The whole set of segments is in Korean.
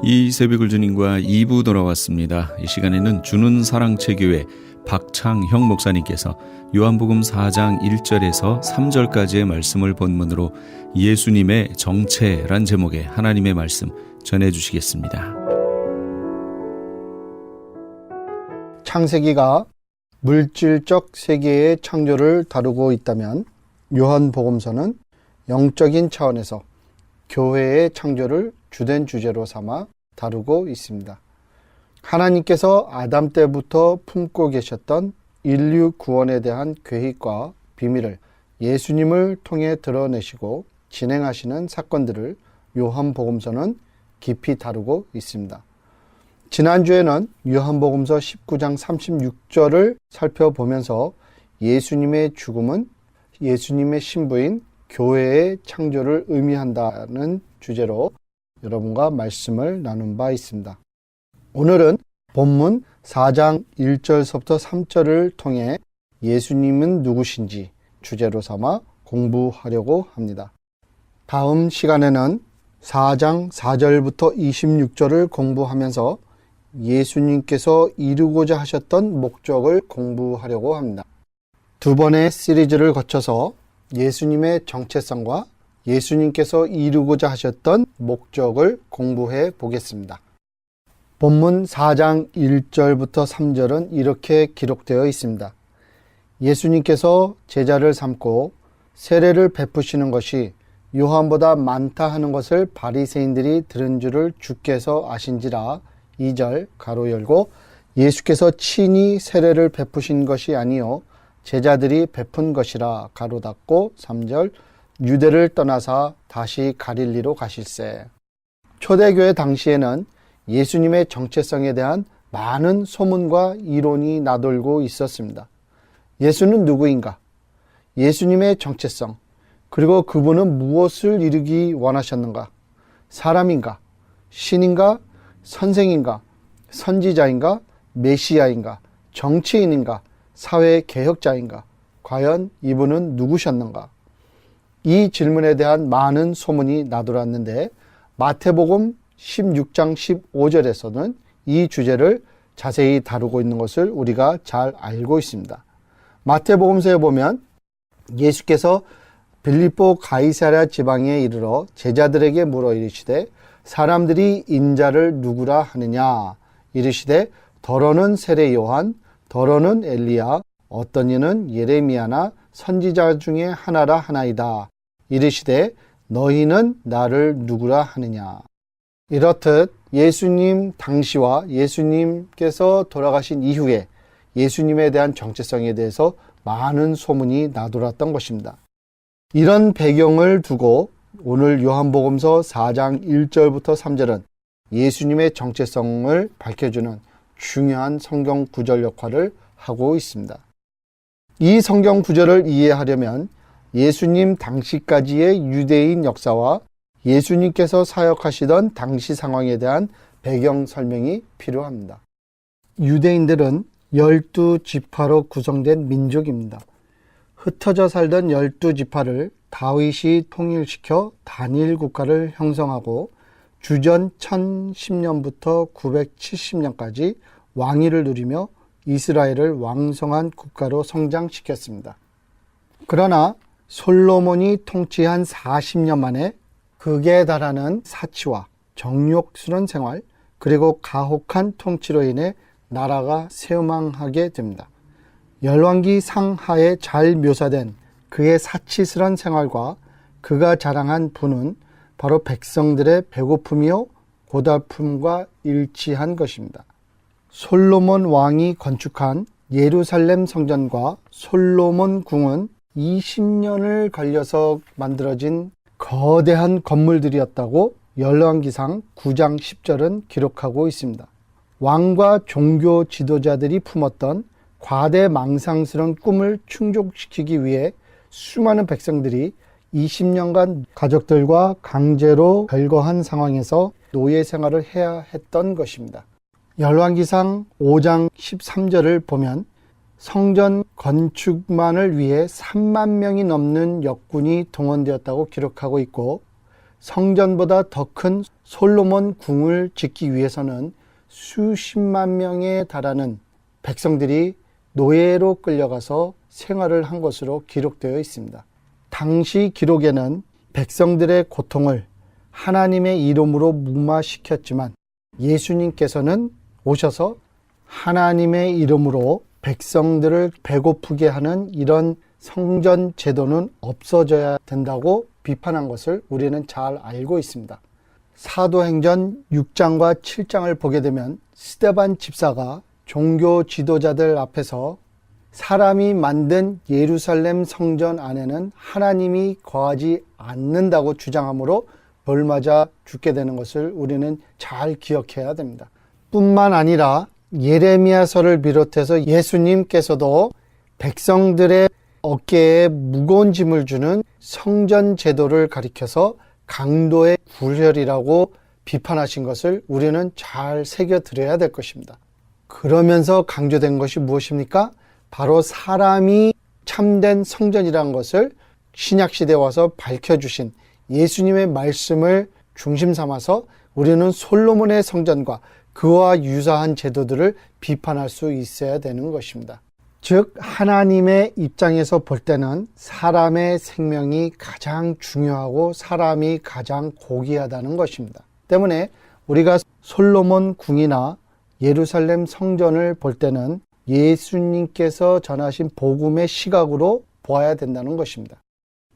이 새벽을 주님과 2부 돌아왔습니다. 이 시간에는 주는 사랑체 교회 박창형 목사님께서 요한복음 4장 1절에서 3절까지의 말씀을 본문으로 예수님의 정체란 제목의 하나님의 말씀 전해주시겠습니다. 창세기가 물질적 세계의 창조를 다루고 있다면 요한복음서는 영적인 차원에서 교회의 창조를 주된 주제로 삼아 다루고 있습니다. 하나님께서 아담 때부터 품고 계셨던 인류 구원에 대한 계획과 비밀을 예수님을 통해 드러내시고 진행하시는 사건들을 요한복음서는 깊이 다루고 있습니다. 지난주에는 요한복음서 19장 36절을 살펴보면서 예수님의 죽음은 예수님의 신부인 교회의 창조를 의미한다는 주제로 여러분과 말씀을 나눈 바 있습니다. 오늘은 본문 4장 1절서부터 3절을 통해 예수님은 누구신지 주제로 삼아 공부하려고 합니다. 다음 시간에는 4장 4절부터 26절을 공부하면서 예수님께서 이루고자 하셨던 목적을 공부하려고 합니다. 두 번의 시리즈를 거쳐서 예수님의 정체성과 예수님께서 이루고자 하셨던 목적을 공부해 보겠습니다. 본문 4장 1절부터 3절은 이렇게 기록되어 있습니다. 예수님께서 제자를 삼고 세례를 베푸시는 것이 요한보다 많다 하는 것을 바리새인들이 들은 줄을 주께서 아신지라. 2절 가로 열고 예수께서 친히 세례를 베푸신 것이 아니요 제자들이 베푼 것이라 가로 닫고 3절 유대를 떠나사 다시 갈릴리로 가실세. 초대교회 당시에는 예수님의 정체성에 대한 많은 소문과 이론이 나돌고 있었습니다. 예수는 누구인가? 예수님의 정체성, 그리고 그분은 무엇을 이루기 원하셨는가? 사람인가? 신인가? 선생인가? 선지자인가? 메시아인가? 정치인인가? 사회개혁자인가? 과연 이분은 누구셨는가? 이 질문에 대한 많은 소문이 나돌았는데 마태복음 16장 15절에서는 이 주제를 자세히 다루고 있는 것을 우리가 잘 알고 있습니다. 마태복음서에 보면 예수께서 빌립보 가이사랴 지방에 이르러 제자들에게 물어 이르시되 사람들이 인자를 누구라 하느냐 이르시되 더러는 세례 요한 더러는 엘리야 어떤 이는 예레미야나 선지자 중에 하나라 하나이다. 이르시되 너희는 나를 누구라 하느냐. 이렇듯 예수님 당시와 예수님께서 돌아가신 이후에 예수님에 대한 정체성에 대해서 많은 소문이 나돌았던 것입니다. 이런 배경을 두고 오늘 요한복음서 4장 1절부터 3절은 예수님의 정체성을 밝혀주는 중요한 성경 구절 역할을 하고 있습니다. 이 성경 구절을 이해하려면 예수님 당시까지의 유대인 역사와 예수님께서 사역하시던 당시 상황에 대한 배경 설명이 필요합니다. 유대인들은 12지파로 구성된 민족입니다. 흩어져 살던 12지파를 다윗이 통일시켜 단일 국가를 형성하고 주전 1010년부터 970년까지 왕위를 누리며 이스라엘을 왕성한 국가로 성장시켰습니다. 그러나 솔로몬이 통치한 40년 만에 극에 달하는 사치와 정욕스러운 생활 그리고 가혹한 통치로 인해 나라가 쇠망하게 됩니다. 열왕기 상하에 잘 묘사된 그의 사치스러운 생활과 그가 자랑한 부는 바로 백성들의 배고픔이요 고달픔과 일치한 것입니다. 솔로몬 왕이 건축한 예루살렘 성전과 솔로몬 궁은 20년을 걸려서 만들어진 거대한 건물들이었다고 열왕기상 9장 10절은 기록하고 있습니다. 왕과 종교 지도자들이 품었던 과대망상스러운 꿈을 충족시키기 위해 수많은 백성들이 20년간 가족들과 강제로 별거한 상황에서 노예 생활을 해야 했던 것입니다. 열왕기상 5장 13절을 보면 성전 건축만을 위해 3만 명이 넘는 역군이 동원되었다고 기록하고 있고 성전보다 더 큰 솔로몬 궁을 짓기 위해서는 수십만 명에 달하는 백성들이 노예로 끌려가서 생활을 한 것으로 기록되어 있습니다. 당시 기록에는 백성들의 고통을 하나님의 이름으로 무마시켰지만 예수님께서는 오셔서 하나님의 이름으로 백성들을 배고프게 하는 이런 성전 제도는 없어져야 된다고 비판한 것을 우리는 잘 알고 있습니다. 사도행전 6장과 7장을 보게 되면 스데반 집사가 종교 지도자들 앞에서 사람이 만든 예루살렘 성전 안에는 하나님이 거하지 않는다고 주장하므로 벌 맞아 죽게 되는 것을 우리는 잘 기억해야 됩니다. 뿐만 아니라 예레미야서를 비롯해서 예수님께서도 백성들의 어깨에 무거운 짐을 주는 성전 제도를 가리켜서 강도의 굴혈이라고 비판하신 것을 우리는 잘 새겨들어야 될 것입니다. 그러면서 강조된 것이 무엇입니까? 바로 사람이 참된 성전이라는 것을 신약시대에 와서 밝혀주신 예수님의 말씀을 중심 삼아서 우리는 솔로몬의 성전과 그와 유사한 제도들을 비판할 수 있어야 되는 것입니다. 즉 하나님의 입장에서 볼 때는 사람의 생명이 가장 중요하고 사람이 가장 고귀하다는 것입니다. 때문에 우리가 솔로몬 궁이나 예루살렘 성전을 볼 때는 예수님께서 전하신 복음의 시각으로 보아야 된다는 것입니다.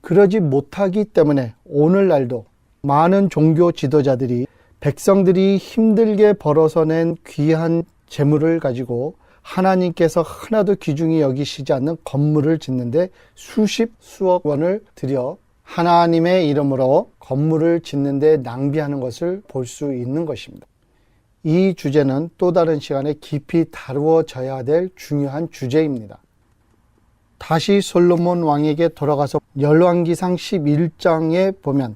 그러지 못하기 때문에 오늘날도 많은 종교 지도자들이 백성들이 힘들게 벌어서낸 귀한 재물을 가지고 하나님께서 하나도 귀중히 여기시지 않는 건물을 짓는데 수억 원을 들여 하나님의 이름으로 건물을 짓는데 낭비하는 것을 볼 수 있는 것입니다. 이 주제는 또 다른 시간에 깊이 다루어져야 될 중요한 주제입니다. 다시 솔로몬 왕에게 돌아가서 열왕기상 11장에 보면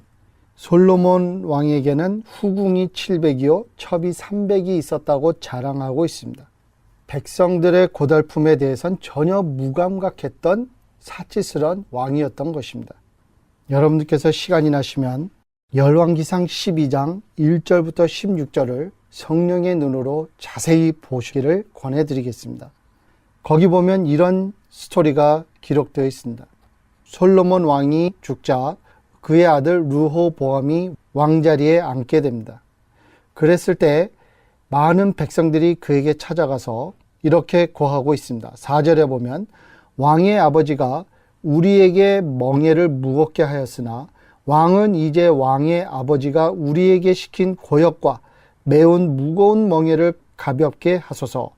솔로몬 왕에게는 후궁이 700이요 첩이 300이 있었다고 자랑하고 있습니다. 백성들의 고달픔에 대해선 전혀 무감각했던 사치스러운 왕이었던 것입니다. 여러분들께서 시간이 나시면 열왕기상 12장 1절부터 16절을 성령의 눈으로 자세히 보시기를 권해드리겠습니다. 거기 보면 이런 스토리가 기록되어 있습니다. 솔로몬 왕이 죽자 그의 아들 르호보암이 왕자리에 앉게 됩니다. 그랬을 때 많은 백성들이 그에게 찾아가서 이렇게 고하고 있습니다. 4절에 보면 왕의 아버지가 우리에게 멍에를 무겁게 하였으나 왕은 이제 왕의 아버지가 우리에게 시킨 고역과 매운 무거운 멍에를 가볍게 하소서.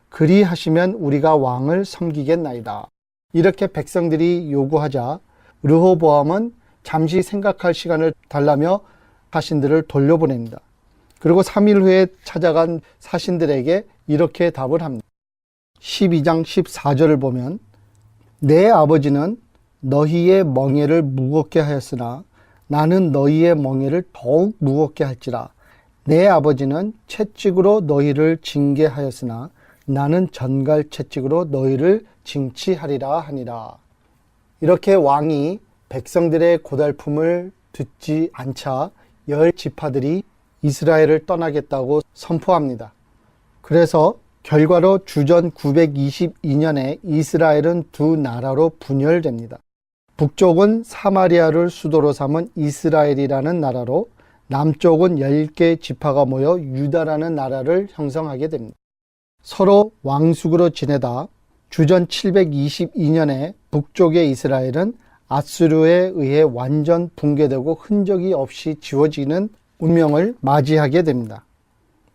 그리하시면 우리가 왕을 섬기겠나이다. 이렇게 백성들이 요구하자 르호보암은 잠시 생각할 시간을 달라며 사신들을 돌려보냅니다. 그리고 3일 후에 찾아간 사신들에게 이렇게 답을 합니다. 12장 14절을 보면 내 아버지는 너희의 멍에를 무겁게 하였으나 나는 너희의 멍에를 더욱 무겁게 할지라. 내 아버지는 채찍으로 너희를 징계하였으나 나는 전갈 채찍으로 너희를 징치하리라 하니라. 이렇게 왕이 백성들의 고달픔을 듣지 않자 10지파들이 이스라엘을 떠나겠다고 선포합니다. 그래서 결과로 주전 922년에 이스라엘은 두 나라로 분열됩니다. 북쪽은 사마리아를 수도로 삼은 이스라엘이라는 나라로 남쪽은 10개 지파가 모여 유다라는 나라를 형성하게 됩니다. 서로 왕숙으로 지내다 주전 722년에 북쪽의 이스라엘은 아수르에 의해 완전 붕괴되고 흔적이 없이 지워지는 운명을 맞이하게 됩니다.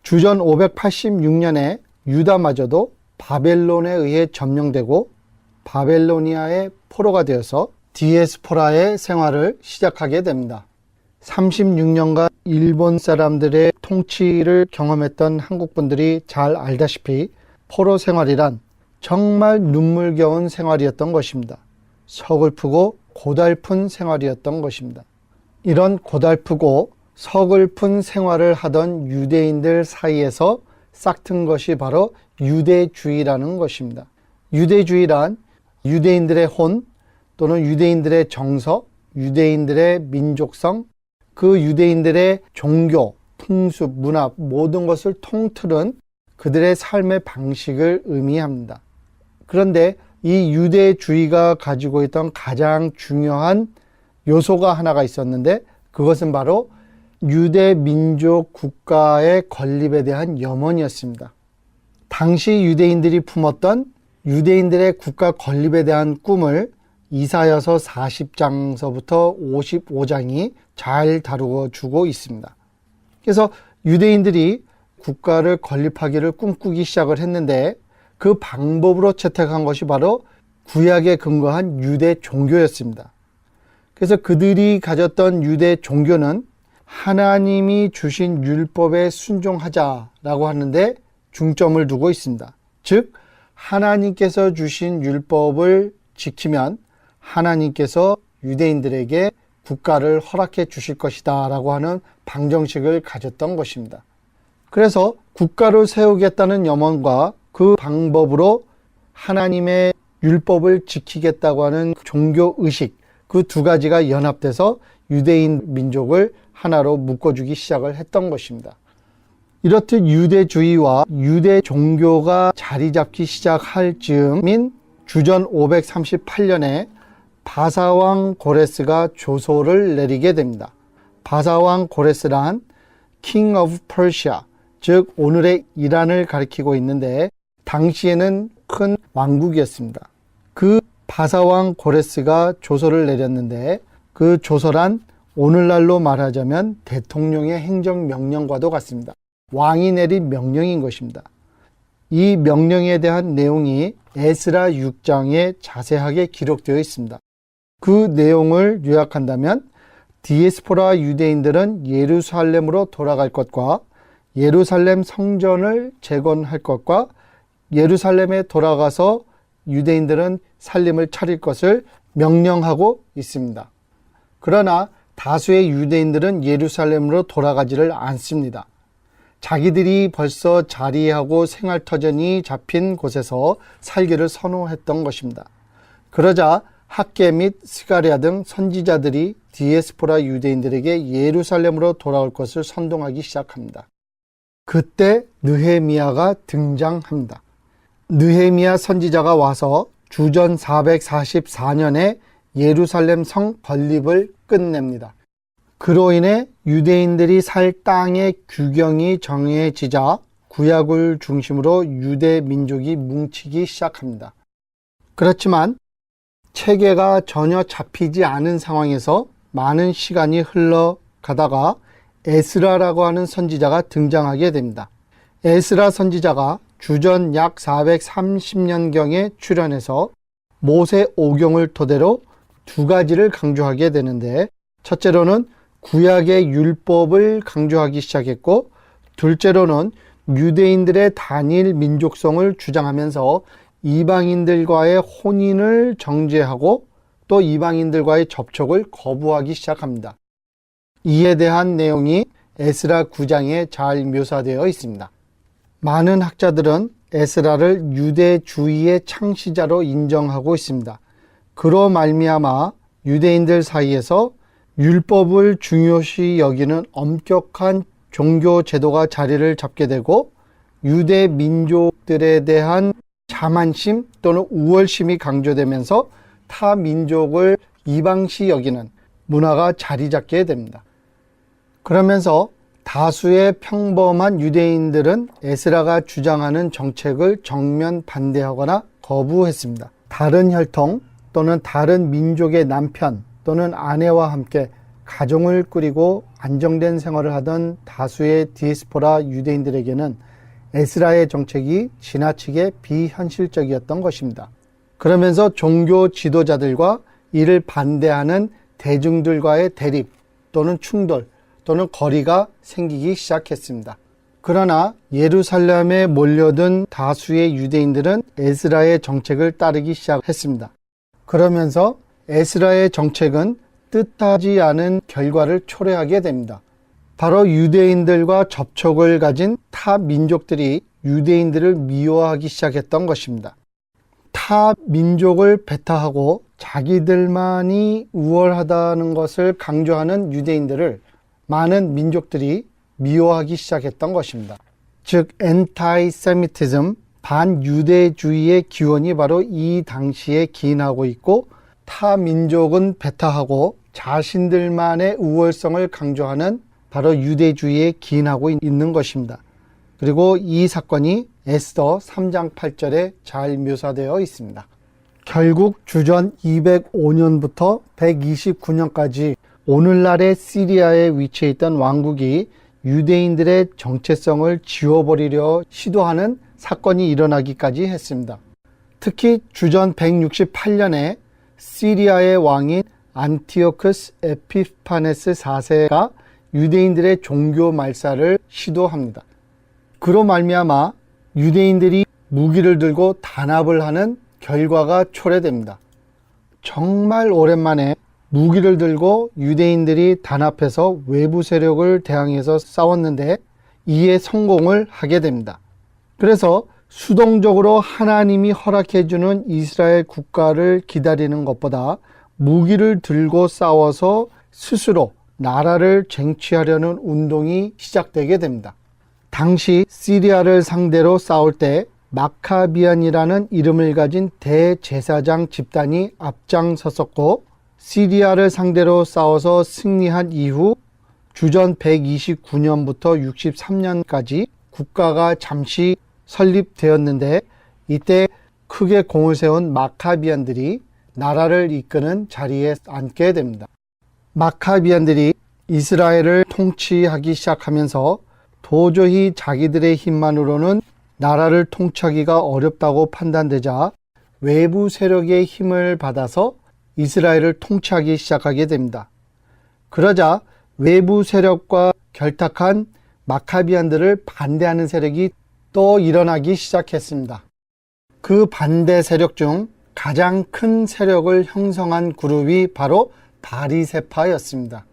주전 586년에 유다마저도 바벨론에 의해 점령되고 바벨로니아의 포로가 되어서 디에스포라의 생활을 시작하게 됩니다. 36년간 일본 사람들의 통치를 경험했던 한국분들이 잘 알다시피 포로 생활이란 정말 눈물겨운 생활이었던 것입니다. 서글프고 고달픈 생활이었던 것입니다. 이런 고달프고 서글픈 생활을 하던 유대인들 사이에서 싹튼 것이 바로 유대주의라는 것입니다. 유대주의란 유대인들의 혼 또는 유대인들의 정서, 유대인들의 민족성, 그 유대인들의 종교, 풍습, 문화 모든 것을 통틀은 그들의 삶의 방식을 의미합니다. 그런데 이 유대주의가 가지고 있던 가장 중요한 요소가 하나가 있었는데 그것은 바로 유대 민족 국가의 건립에 대한 염원이었습니다. 당시 유대인들이 품었던 유대인들의 국가 건립에 대한 꿈을 이사야서 40장서부터 55장이 잘 다루어 주고 있습니다. 그래서 유대인들이 국가를 건립하기를 꿈꾸기 시작을 했는데 그 방법으로 채택한 것이 바로 구약에 근거한 유대 종교였습니다. 그래서 그들이 가졌던 유대 종교는 하나님이 주신 율법에 순종하자라고 하는데 중점을 두고 있습니다. 즉 하나님께서 주신 율법을 지키면 하나님께서 유대인들에게 국가를 허락해 주실 것이다 라고 하는 방정식을 가졌던 것입니다. 그래서 국가를 세우겠다는 염원과 그 방법으로 하나님의 율법을 지키겠다고 하는 종교의식, 그 두 가지가 연합돼서 유대인 민족을 하나로 묶어주기 시작을 했던 것입니다. 이렇듯 유대주의와 유대 종교가 자리 잡기 시작할 즈음인 주전 538년에 바사왕 고레스가 조소를 내리게 됩니다. 바사왕 고레스란 King of Persia, 즉 오늘의 이란을 가리키고 있는데 당시에는 큰 왕국이었습니다. 그 바사왕 고레스가 조서를 내렸는데 그 조서란 오늘날로 말하자면 대통령의 행정명령과도 같습니다. 왕이 내린 명령인 것입니다. 이 명령에 대한 내용이 에스라 6장에 자세하게 기록되어 있습니다. 그 내용을 요약한다면 디에스포라 유대인들은 예루살렘으로 돌아갈 것과 예루살렘 성전을 재건할 것과 예루살렘에 돌아가서 유대인들은 살림을 차릴 것을 명령하고 있습니다. 그러나 다수의 유대인들은 예루살렘으로 돌아가지를 않습니다. 자기들이 벌써 자리하고 생활터전이 잡힌 곳에서 살기를 선호했던 것입니다. 그러자 학개 및 스가랴 등 선지자들이 디에스포라 유대인들에게 예루살렘으로 돌아올 것을 선동하기 시작합니다. 그때 느헤미야가 등장합니다. 느헤미야 선지자가 와서 주전 444년에 예루살렘 성 건립을 끝냅니다. 그로 인해 유대인들이 살 땅의 규경이 정해지자 구약을 중심으로 유대 민족이 뭉치기 시작합니다. 그렇지만 체계가 전혀 잡히지 않은 상황에서 많은 시간이 흘러가다가 에스라라고 하는 선지자가 등장하게 됩니다. 에스라 선지자가 주전 약 430년경에 출현해서 모세 오경을 토대로 두 가지를 강조하게 되는데 첫째로는 구약의 율법을 강조하기 시작했고 둘째로는 유대인들의 단일 민족성을 주장하면서 이방인들과의 혼인을 정죄하고 또 이방인들과의 접촉을 거부하기 시작합니다. 이에 대한 내용이 에스라 9장에 잘 묘사되어 있습니다. 많은 학자들은 에스라를 유대주의의 창시자로 인정하고 있습니다. 그로 말미암아 유대인들 사이에서 율법을 중요시 여기는 엄격한 종교 제도가 자리를 잡게 되고 유대 민족들에 대한 자만심 또는 우월심이 강조되면서 타 민족을 이방시 여기는 문화가 자리 잡게 됩니다. 그러면서 다수의 평범한 유대인들은 에스라가 주장하는 정책을 정면 반대하거나 거부했습니다. 다른 혈통 또는 다른 민족의 남편 또는 아내와 함께 가정을 꾸리고 안정된 생활을 하던 다수의 디에스포라 유대인들에게는 에스라의 정책이 지나치게 비현실적이었던 것입니다. 그러면서 종교 지도자들과 이를 반대하는 대중들과의 대립 또는 충돌 또는 거리가 생기기 시작했습니다. 그러나 예루살렘에 몰려든 다수의 유대인들은 에스라의 정책을 따르기 시작했습니다. 그러면서 에스라의 정책은 뜻하지 않은 결과를 초래하게 됩니다. 바로 유대인들과 접촉을 가진 타 민족들이 유대인들을 미워하기 시작했던 것입니다. 타 민족을 배타하고 자기들만이 우월하다는 것을 강조하는 유대인들을 많은 민족들이 미워하기 시작했던 것입니다. 즉 anti-Semitism, 반유대주의의 기원이 바로 이 당시에 기인하고 있고, 타 민족은 배타하고 자신들만의 우월성을 강조하는 바로 유대주의에 기인하고 있는 것입니다. 그리고 이 사건이 에스더 3장 8절에 잘 묘사되어 있습니다. 결국 주전 205년부터 129년까지 오늘날의 시리아에 위치해 있던 왕국이 유대인들의 정체성을 지워버리려 시도하는 사건이 일어나기까지 했습니다. 특히 주전 168년에 시리아의 왕인 안티오쿠스 에피파네스 4세가 유대인들의 종교 말살을 시도합니다. 그로 말미암아 유대인들이 무기를 들고 단합을 하는 결과가 초래됩니다. 정말 오랜만에 무기를 들고 유대인들이 단합해서 외부 세력을 대항해서 싸웠는데 이에 성공을 하게 됩니다. 그래서 수동적으로 하나님이 허락해주는 이스라엘 국가를 기다리는 것보다 무기를 들고 싸워서 스스로 나라를 쟁취하려는 운동이 시작되게 됩니다. 당시 시리아를 상대로 싸울 때 마카비안이라는 이름을 가진 대제사장 집단이 앞장섰었고, 시리아를 상대로 싸워서 승리한 이후 주전 129년부터 63년까지 국가가 잠시 설립되었는데, 이때 크게 공을 세운 마카비안들이 나라를 이끄는 자리에 앉게 됩니다. 마카비안들이 이스라엘을 통치하기 시작하면서 도저히 자기들의 힘만으로는 나라를 통치하기가 어렵다고 판단되자 외부 세력의 힘을 받아서 이스라엘을 통치하기 시작하게 됩니다. 그러자 외부 세력과 결탁한 마카비안들을 반대하는 세력이 또 일어나기 시작했습니다. 그 반대 세력 중 가장 큰 세력을 형성한 그룹이 바로 바리세파였습니다.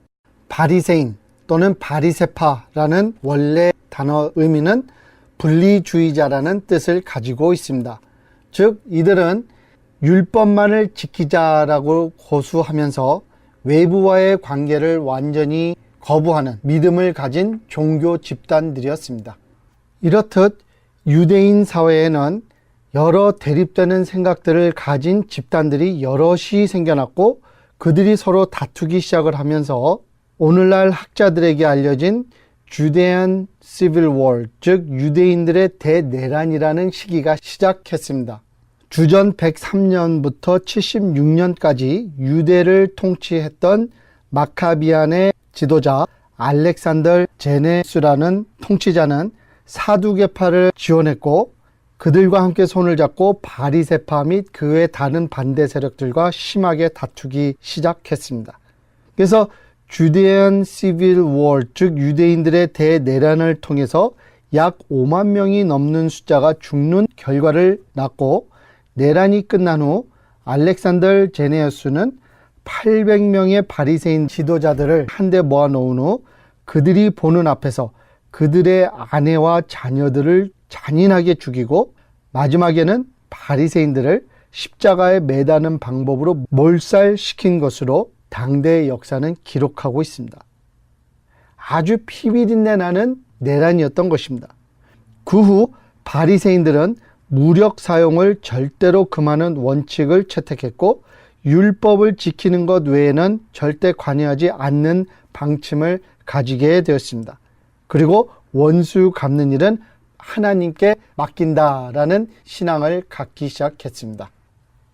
바리새인 또는 바리세파라는 원래 단어 의미는 분리주의자라는 뜻을 가지고 있습니다. 즉 이들은 율법만을 지키자라고 고수하면서 외부와의 관계를 완전히 거부하는 믿음을 가진 종교 집단들이었습니다. 이렇듯 유대인 사회에는 여러 대립되는 생각들을 가진 집단들이 여럿이 생겨났고, 그들이 서로 다투기 시작을 하면서 오늘날 학자들에게 알려진 주데안 시빌 워, 즉 유대인들의 대내란이라는 시기가 시작했습니다. 주전 103년부터 76년까지 유대를 통치했던 마카비안의 지도자 알렉산더 제네수라는 통치자는 사두개파를 지원했고, 그들과 함께 손을 잡고 바리세파 및 그 외 다른 반대 세력들과 심하게 다투기 시작했습니다. 그래서 주데안 시빌 워, 즉 유대인들의 대내란을 통해서 약 5만 명이 넘는 숫자가 죽는 결과를 낳고, 내란이 끝난 후 알렉산더 제네우스는 800명의 바리새인 지도자들을 한데 모아놓은 후 그들이 보는 앞에서 그들의 아내와 자녀들을 잔인하게 죽이고, 마지막에는 바리새인들을 십자가에 매다는 방법으로 몰살시킨 것으로 당대의 역사는 기록하고 있습니다. 아주 피비린내 나는 내란이었던 것입니다. 그 후 바리새인들은 무력 사용을 절대로 금하는 원칙을 채택했고, 율법을 지키는 것 외에는 절대 관여하지 않는 방침을 가지게 되었습니다. 그리고 원수 갚는 일은 하나님께 맡긴다라는 신앙을 갖기 시작했습니다.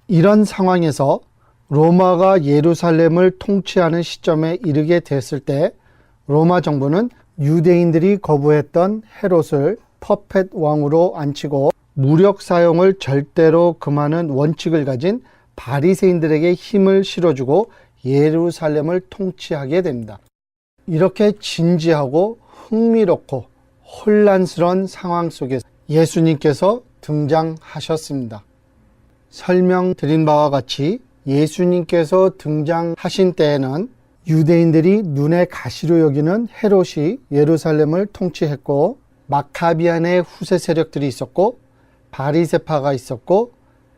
이런 상황에서 로마가 예루살렘을 통치하는 시점에 이르게 됐을 때 로마 정부는 유대인들이 거부했던 헤롯을 퍼펫 왕으로 앉히고 무력 사용을 절대로 금하는 원칙을 가진 바리새인들에게 힘을 실어주고 예루살렘을 통치하게 됩니다. 이렇게 진지하고 흥미롭고 혼란스러운 상황 속에서 예수님께서 등장하셨습니다. 설명드린 바와 같이 예수님께서 등장하신 때에는 유대인들이 눈에 가시로 여기는 헤롯이 예루살렘을 통치했고, 마카비안의 후세 세력들이 있었고, 바리세파가 있었고,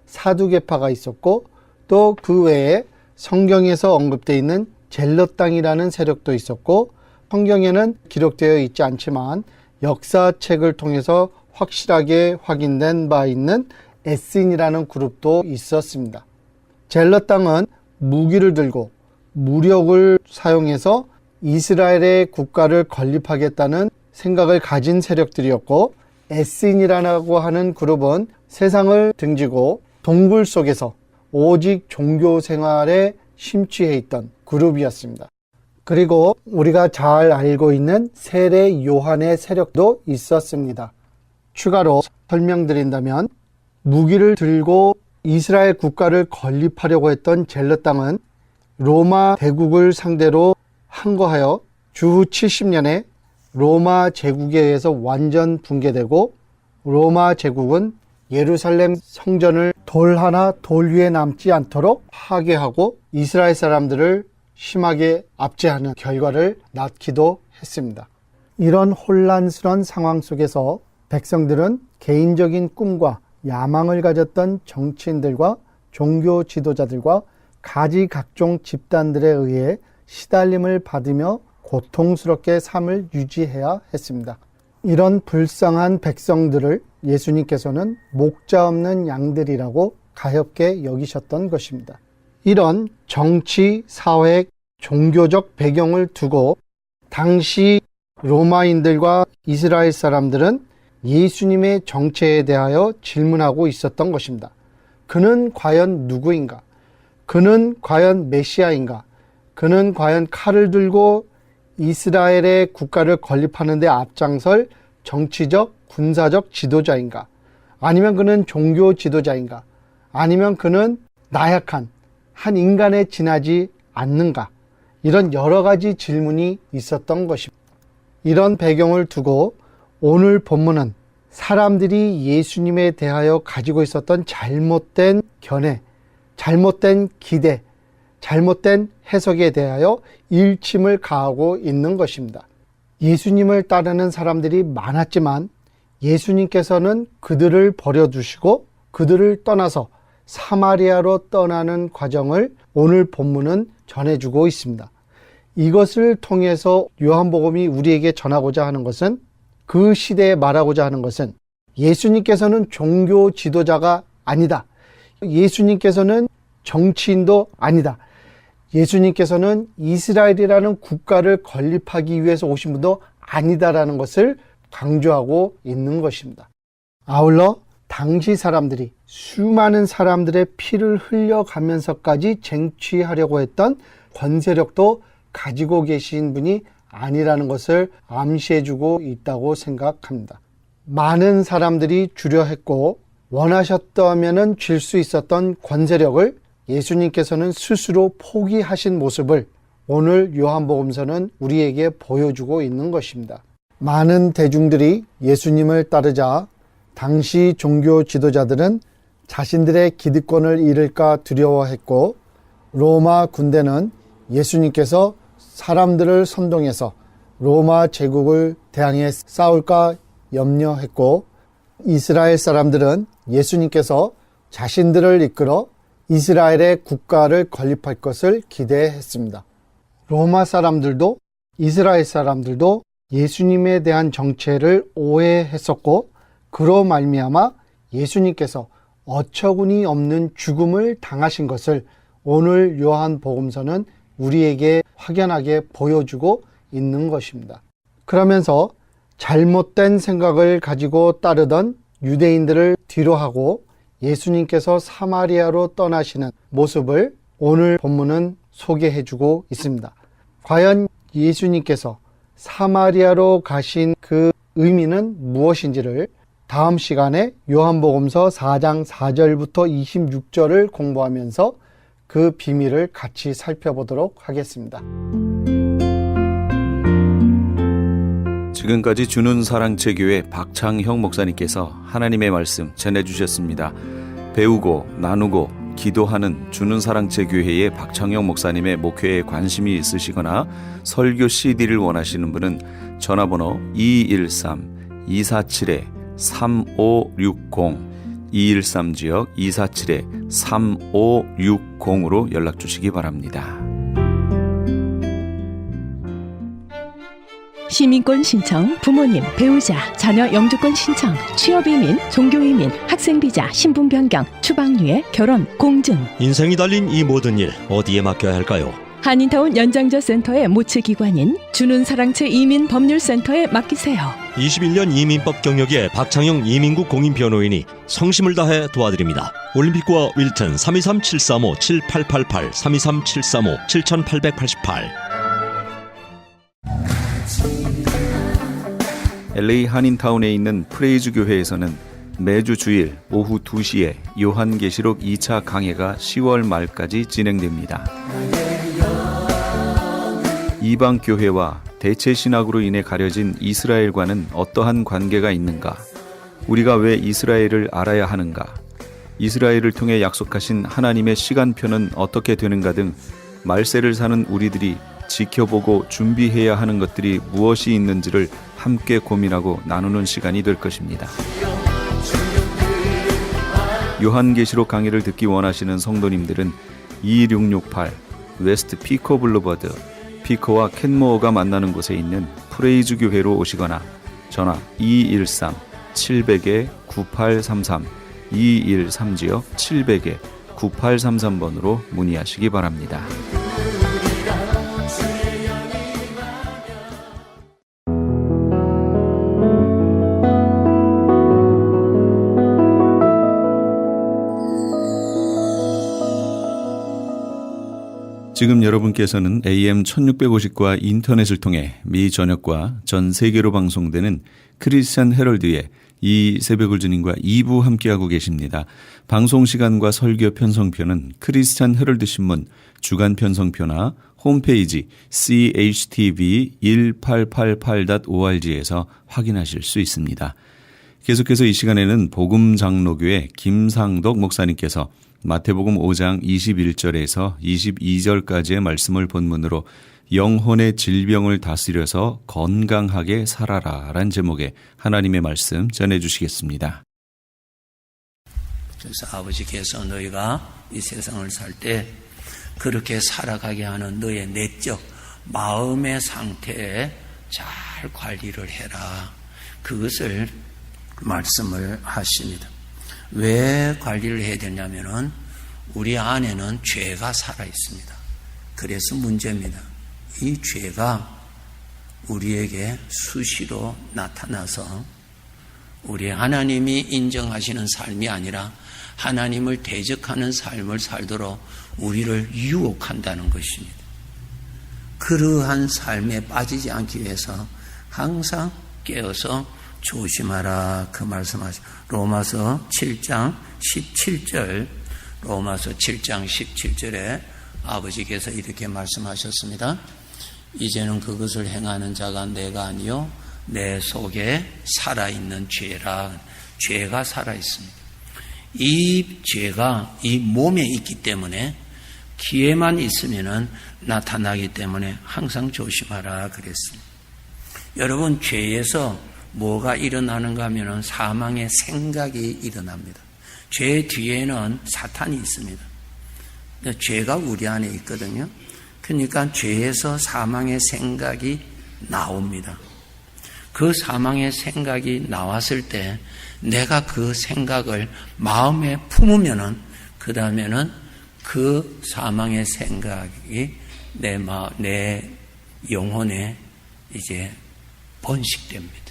사두개파가 있었고, 또 그 외에 성경에서 언급되어 있는 젤럿당이라는 세력도 있었고, 성경에는 기록되어 있지 않지만 역사책을 통해서 확실하게 확인된 바 있는 에센이라는 그룹도 있었습니다. 젤럿 당은 무기를 들고 무력을 사용해서 이스라엘의 국가를 건립하겠다는 생각을 가진 세력들이었고, 에센이라고 하는 그룹은 세상을 등지고 동굴 속에서 오직 종교 생활에 심취해 있던 그룹이었습니다. 그리고 우리가 잘 알고 있는 세례 요한의 세력도 있었습니다. 추가로 설명드린다면 무기를 들고 이스라엘 국가를 건립하려고 했던 젤럿 당은 로마 대국을 상대로 항거하여 주후 70년에 로마 제국에 의해서 완전 붕괴되고, 로마 제국은 예루살렘 성전을 돌 하나 돌 위에 남지 않도록 파괴하고 이스라엘 사람들을 심하게 압제하는 결과를 낳기도 했습니다. 이런 혼란스러운 상황 속에서 백성들은 개인적인 꿈과 야망을 가졌던 정치인들과 종교 지도자들과 가지각종 집단들에 의해 시달림을 받으며 고통스럽게 삶을 유지해야 했습니다. 이런 불쌍한 백성들을 예수님께서는 목자 없는 양들이라고 가엾게 여기셨던 것입니다. 이런 정치, 사회, 종교적 배경을 두고 당시 로마인들과 이스라엘 사람들은 예수님의 정체에 대하여 질문하고 있었던 것입니다. 그는 과연 누구인가? 그는 과연 메시아인가? 그는 과연 칼을 들고 이스라엘의 국가를 건립하는 데 앞장설 정치적, 군사적 지도자인가? 아니면 그는 종교 지도자인가? 아니면 그는 나약한 한 인간에 지나지 않는가? 이런 여러 가지 질문이 있었던 것입니다. 이런 배경을 두고 오늘 본문은 사람들이 예수님에 대하여 가지고 있었던 잘못된 견해, 잘못된 기대, 잘못된 해석에 대하여 일침을 가하고 있는 것입니다. 예수님을 따르는 사람들이 많았지만 예수님께서는 그들을 버려두시고 그들을 떠나서 사마리아로 떠나는 과정을 오늘 본문은 전해주고 있습니다. 이것을 통해서 요한복음이 우리에게 전하고자 하는 것은, 그 시대에 말하고자 하는 것은, 예수님께서는 종교 지도자가 아니다. 예수님께서는 정치인도 아니다. 예수님께서는 이스라엘이라는 국가를 건립하기 위해서 오신 분도 아니다라는 것을 강조하고 있는 것입니다. 아울러 당시 사람들이 수많은 사람들의 피를 흘려가면서까지 쟁취하려고 했던 권세력도 가지고 계신 분이 아니라는 것을 암시해주고 있다고 생각합니다. 많은 사람들이 주려 했고 원하셨다면 줄 수 있었던 권세력을 예수님께서는 스스로 포기하신 모습을 오늘 요한복음서는 우리에게 보여주고 있는 것입니다. 많은 대중들이 예수님을 따르자 당시 종교 지도자들은 자신들의 기득권을 잃을까 두려워했고, 로마 군대는 예수님께서 사람들을 선동해서 로마 제국을 대항해 싸울까 염려했고, 이스라엘 사람들은 예수님께서 자신들을 이끌어 이스라엘의 국가를 건립할 것을 기대했습니다. 로마 사람들도 이스라엘 사람들도 예수님에 대한 정체를 오해했었고, 그로 말미암아 예수님께서 어처구니 없는 죽음을 당하신 것을 오늘 요한복음서는 우리에게 확연하게 보여주고 있는 것입니다. 그러면서 잘못된 생각을 가지고 따르던 유대인들을 뒤로하고 예수님께서 사마리아로 떠나시는 모습을 오늘 본문은 소개해주고 있습니다. 과연 예수님께서 사마리아로 가신 그 의미는 무엇인지를 다음 시간에 요한복음서 4장 4절부터 26절을 공부하면서 그 비밀을 같이 살펴보도록 하겠습니다. 지금까지 주는 사랑체 교회 박창형 목사님께서 하나님의 말씀 전해주셨습니다. 배우고 나누고 기도하는 주는 사랑체 교회의 박창형 목사님의 목회에 관심이 있으시거나 설교 CD를 원하시는 분은 전화번호 213-247-3560 213지역 247-3560으로 연락 주시기 바랍니다. 시민권 신청, 부모님, 배우자, 자녀 영주권 신청, 취업이민, 종교이민, 학생비자, 신분 변경, 추방유예, 결혼, 공증. 인생이 달린 이 모든 일 어디에 맡겨야 할까요? 한인타운 연장자 센터의 모치기관인 주눈사랑채 이민법률센터에 맡기세요. 21년 이민법 경력의 박창영 이민국 공인변호인이 성심을 다해 도와드립니다. 올림픽과 윌튼 323-735-7888 323-735-7888. LA 한인타운에 있는 프레이즈 교회에서는 매주 주일 오후 2시에 요한계시록 2차 강해가 10월 말까지 진행됩니다. 이방 교회와 대체 신학으로 인해 가려진 이스라엘과는 어떠한 관계가 있는가? 우리가 왜 이스라엘을 알아야 하는가? 이스라엘을 통해 약속하신 하나님의 시간표는 어떻게 되는가 등 말세를 사는 우리들이 지켜보고 준비해야 하는 것들이 무엇이 있는지를 함께 고민하고 나누는 시간이 될 것입니다. 요한계시록 강의를 듣기 원하시는 성도님들은 2668 웨스트 피코 블루버드 피커와 켄모어가 만나는 곳에 있는 프레이즈 교회로 오시거나 전화 213-700-9833 213-700-9833번으로 문의하시기 바랍니다. 지금 여러분께서는 AM 1650과 인터넷을 통해 미 전역과 전 세계로 방송되는 크리스찬 헤럴드의 이 새벽을 주님과 2부 함께하고 계십니다. 방송 시간과 설교 편성표는 크리스찬 헤럴드 신문 주간 편성표나 홈페이지chtv1888.org에서 확인하실 수 있습니다. 계속해서 이 시간에는 복음장로교회 김상덕 목사님께서 마태복음 5장 21절에서 22절까지의 말씀을 본문으로 영혼의 질병을 다스려서 건강하게 살아라 라는 제목의 하나님의 말씀 전해주시겠습니다. 그래서 아버지께서 너희가 이 세상을 살 때 그렇게 살아가게 하는 너의 내적 마음의 상태에 잘 관리를 해라. 그것을 말씀을 하십니다. 왜 관리를 해야 되냐면은 우리 안에는 죄가 살아 있습니다. 그래서 문제입니다. 이 죄가 우리에게 수시로 나타나서 우리 하나님이 인정하시는 삶이 아니라 하나님을 대적하는 삶을 살도록 우리를 유혹한다는 것입니다. 그러한 삶에 빠지지 않기 위해서 항상 깨어서 조심하라 그 말씀하시죠. 로마서 7장 17절 로마서 7장 17절에 아버지께서 이렇게 말씀하셨습니다. 이제는 그것을 행하는 자가 내가 아니요 내 속에 살아있는 죄라. 죄가 살아있습니다. 이 죄가 이 몸에 있기 때문에 기회만 있으면 나타나기 때문에 항상 조심하라 그랬습니다. 여러분 죄에서 뭐가 일어나는가 하면 사망의 생각이 일어납니다. 죄 뒤에는 사탄이 있습니다. 죄가 우리 안에 있거든요. 그러니까 죄에서 사망의 생각이 나옵니다. 그 사망의 생각이 나왔을 때 내가 그 생각을 마음에 품으면은 그 다음에는 그 사망의 생각이 내 영혼에 이제 번식됩니다.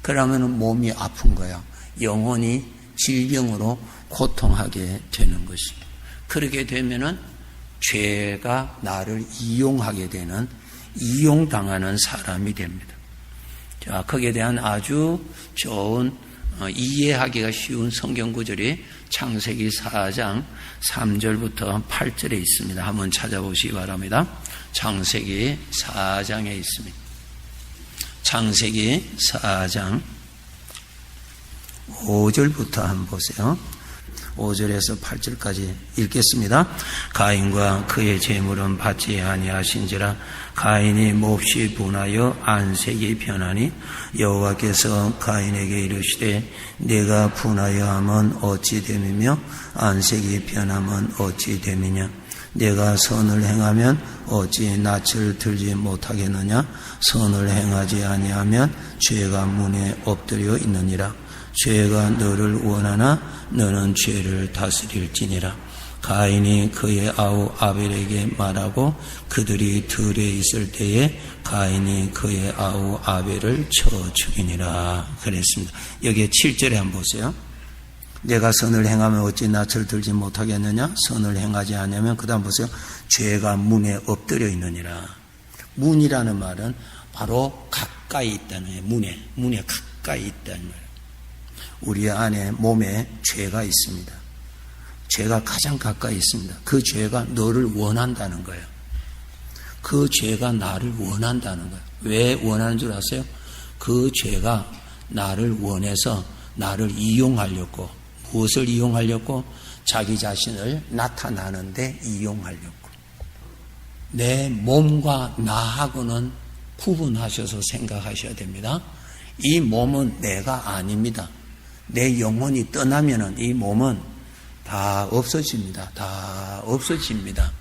그러면 몸이 아픈 거야. 영혼이 질병으로 고통하게 되는 것입니다. 그렇게 되면은 죄가 나를 이용하게 되는 이용당하는 사람이 됩니다. 자, 거기에 대한 아주 좋은 이해하기가 쉬운 성경 구절이 창세기 4장 3절부터 8절에 있습니다. 한번 찾아보시기 바랍니다. 창세기 4장에 있습니다. 창세기 4장 5절부터 한번 보세요. 5절에서 8절까지 읽겠습니다. 가인과 그의 재물은 받지 아니하신지라 가인이 몹시 분하여 안색이 변하니 여호와께서 가인에게 이르시되 내가 분하여 함은 어찌 됨이며 안색이 변함은 어찌 됨이냐 내가 선을 행하면 어찌 낯을 들지 못하겠느냐? 선을 행하지 아니하면 죄가 문에 엎드려 있느니라. 죄가 너를 원하나 너는 죄를 다스릴지니라. 가인이 그의 아우 아벨에게 말하고 그들이 들에 있을 때에 가인이 그의 아우 아벨을 쳐 죽이니라 그랬습니다. 여기에 7절에 한번 보세요. 내가 선을 행하면 어찌 낯을 들지 못하겠느냐? 선을 행하지 않으면 그 다음 보세요. 죄가 문에 엎드려 있느니라. 문이라는 말은 바로 가까이 있다는 거예요. 문에 가까이 있다는 말이에요. 우리 안에 몸에 죄가 있습니다. 죄가 가장 가까이 있습니다. 그 죄가 너를 원한다는 거예요. 그 죄가 나를 원한다는 거예요. 왜 원하는 줄 아세요? 그 죄가 나를 원해서 나를 이용하려고, 무엇을 이용하려고? 자기 자신을 나타나는데 이용하려고. 내 몸과 나하고는 구분하셔서 생각하셔야 됩니다. 이 몸은 내가 아닙니다. 내 영혼이 떠나면은 이 몸은 다 없어집니다. 다 없어집니다.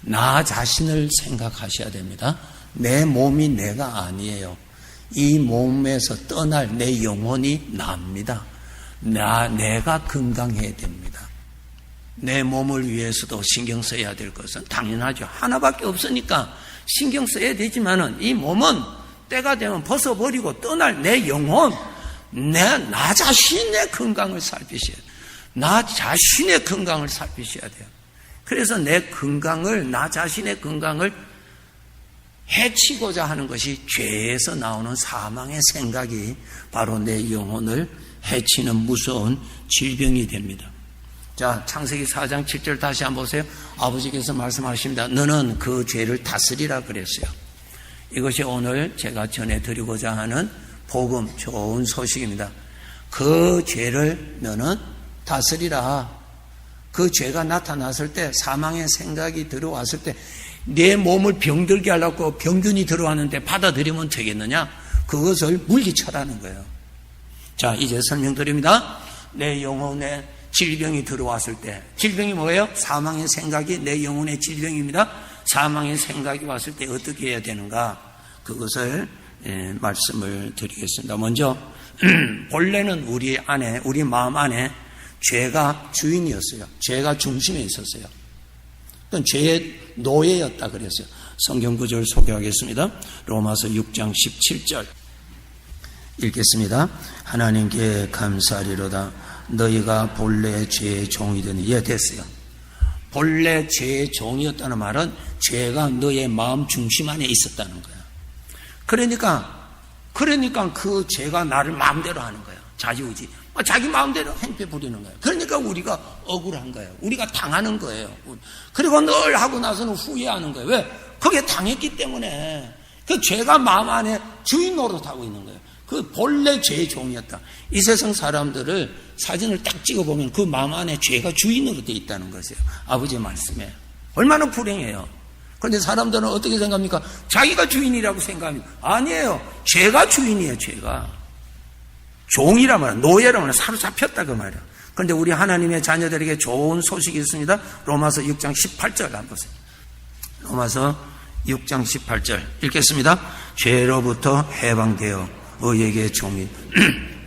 나 자신을 생각하셔야 됩니다. 내 몸이 내가 아니에요. 이 몸에서 떠날 내 영혼이 납니다. 내가 건강해야 됩니다. 내 몸을 위해서도 신경 써야 될 것은 당연하죠. 하나밖에 없으니까 신경 써야 되지만은 이 몸은 때가 되면 벗어버리고 떠날 내 영혼, 나 자신의 건강을 살피셔야 돼요. 나 자신의 건강을 살피셔야 돼요. 그래서 나 자신의 건강을 해치고자 하는 것이 죄에서 나오는 사망의 생각이 바로 내 영혼을 해치는 무서운 질병이 됩니다. 자, 창세기 4장 7절 다시 한번 보세요. 아버지께서 말씀하십니다. 너는 그 죄를 다스리라 그랬어요. 이것이 오늘 제가 전해드리고자 하는 복음, 좋은 소식입니다. 그 죄를 너는 다스리라. 그 죄가 나타났을 때, 사망의 생각이 들어왔을 때 내 몸을 병들게 하려고 병균이 들어왔는데 받아들이면 되겠느냐? 그것을 물리쳐라는 거예요. 자, 이제 설명드립니다. 내 영혼에 질병이 들어왔을 때, 질병이 뭐예요? 사망의 생각이 내 영혼의 질병입니다. 사망의 생각이 왔을 때 어떻게 해야 되는가? 그것을 말씀을 드리겠습니다. 먼저 본래는 우리 마음 안에 죄가 주인이었어요. 죄가 중심에 있었어요. 그건 죄의 노예였다 그랬어요. 성경 구절 소개하겠습니다. 로마서 6장 17절 읽겠습니다. 하나님께 감사하리로다. 너희가 본래 죄의 종이 되니. 예, 됐어요. 본래 죄의 종이었다는 말은 죄가 너의 마음 중심 안에 있었다는 거예요. 그러니까 그 죄가 나를 마음대로 하는 거예요. 자유의지. 자기 마음대로 행패 부리는 거예요. 그러니까 우리가 억울한 거예요. 우리가 당하는 거예요. 그리고 늘 하고 나서는 후회하는 거예요. 왜? 그게 당했기 때문에. 그 죄가 마음 안에 주인 노릇하고 있는 거예요. 그 본래 죄의 종이었다. 이 세상 사람들을 사진을 딱 찍어보면 그 마음 안에 죄가 주인으로 되어 있다는 것이에요. 아버지의 말씀에. 얼마나 불행해요. 그런데 사람들은 어떻게 생각합니까? 자기가 주인이라고 생각합니다. 아니에요. 죄가 주인이에요. 죄가. 종이라 말이야. 노예라 말이야. 사로잡혔다 그 말이야. 그런데 우리 하나님의 자녀들에게 좋은 소식이 있습니다. 로마서 6장 18절 한번 보세요. 로마서 6장 18절 읽겠습니다. 죄로부터 해방되어 의에게 종이.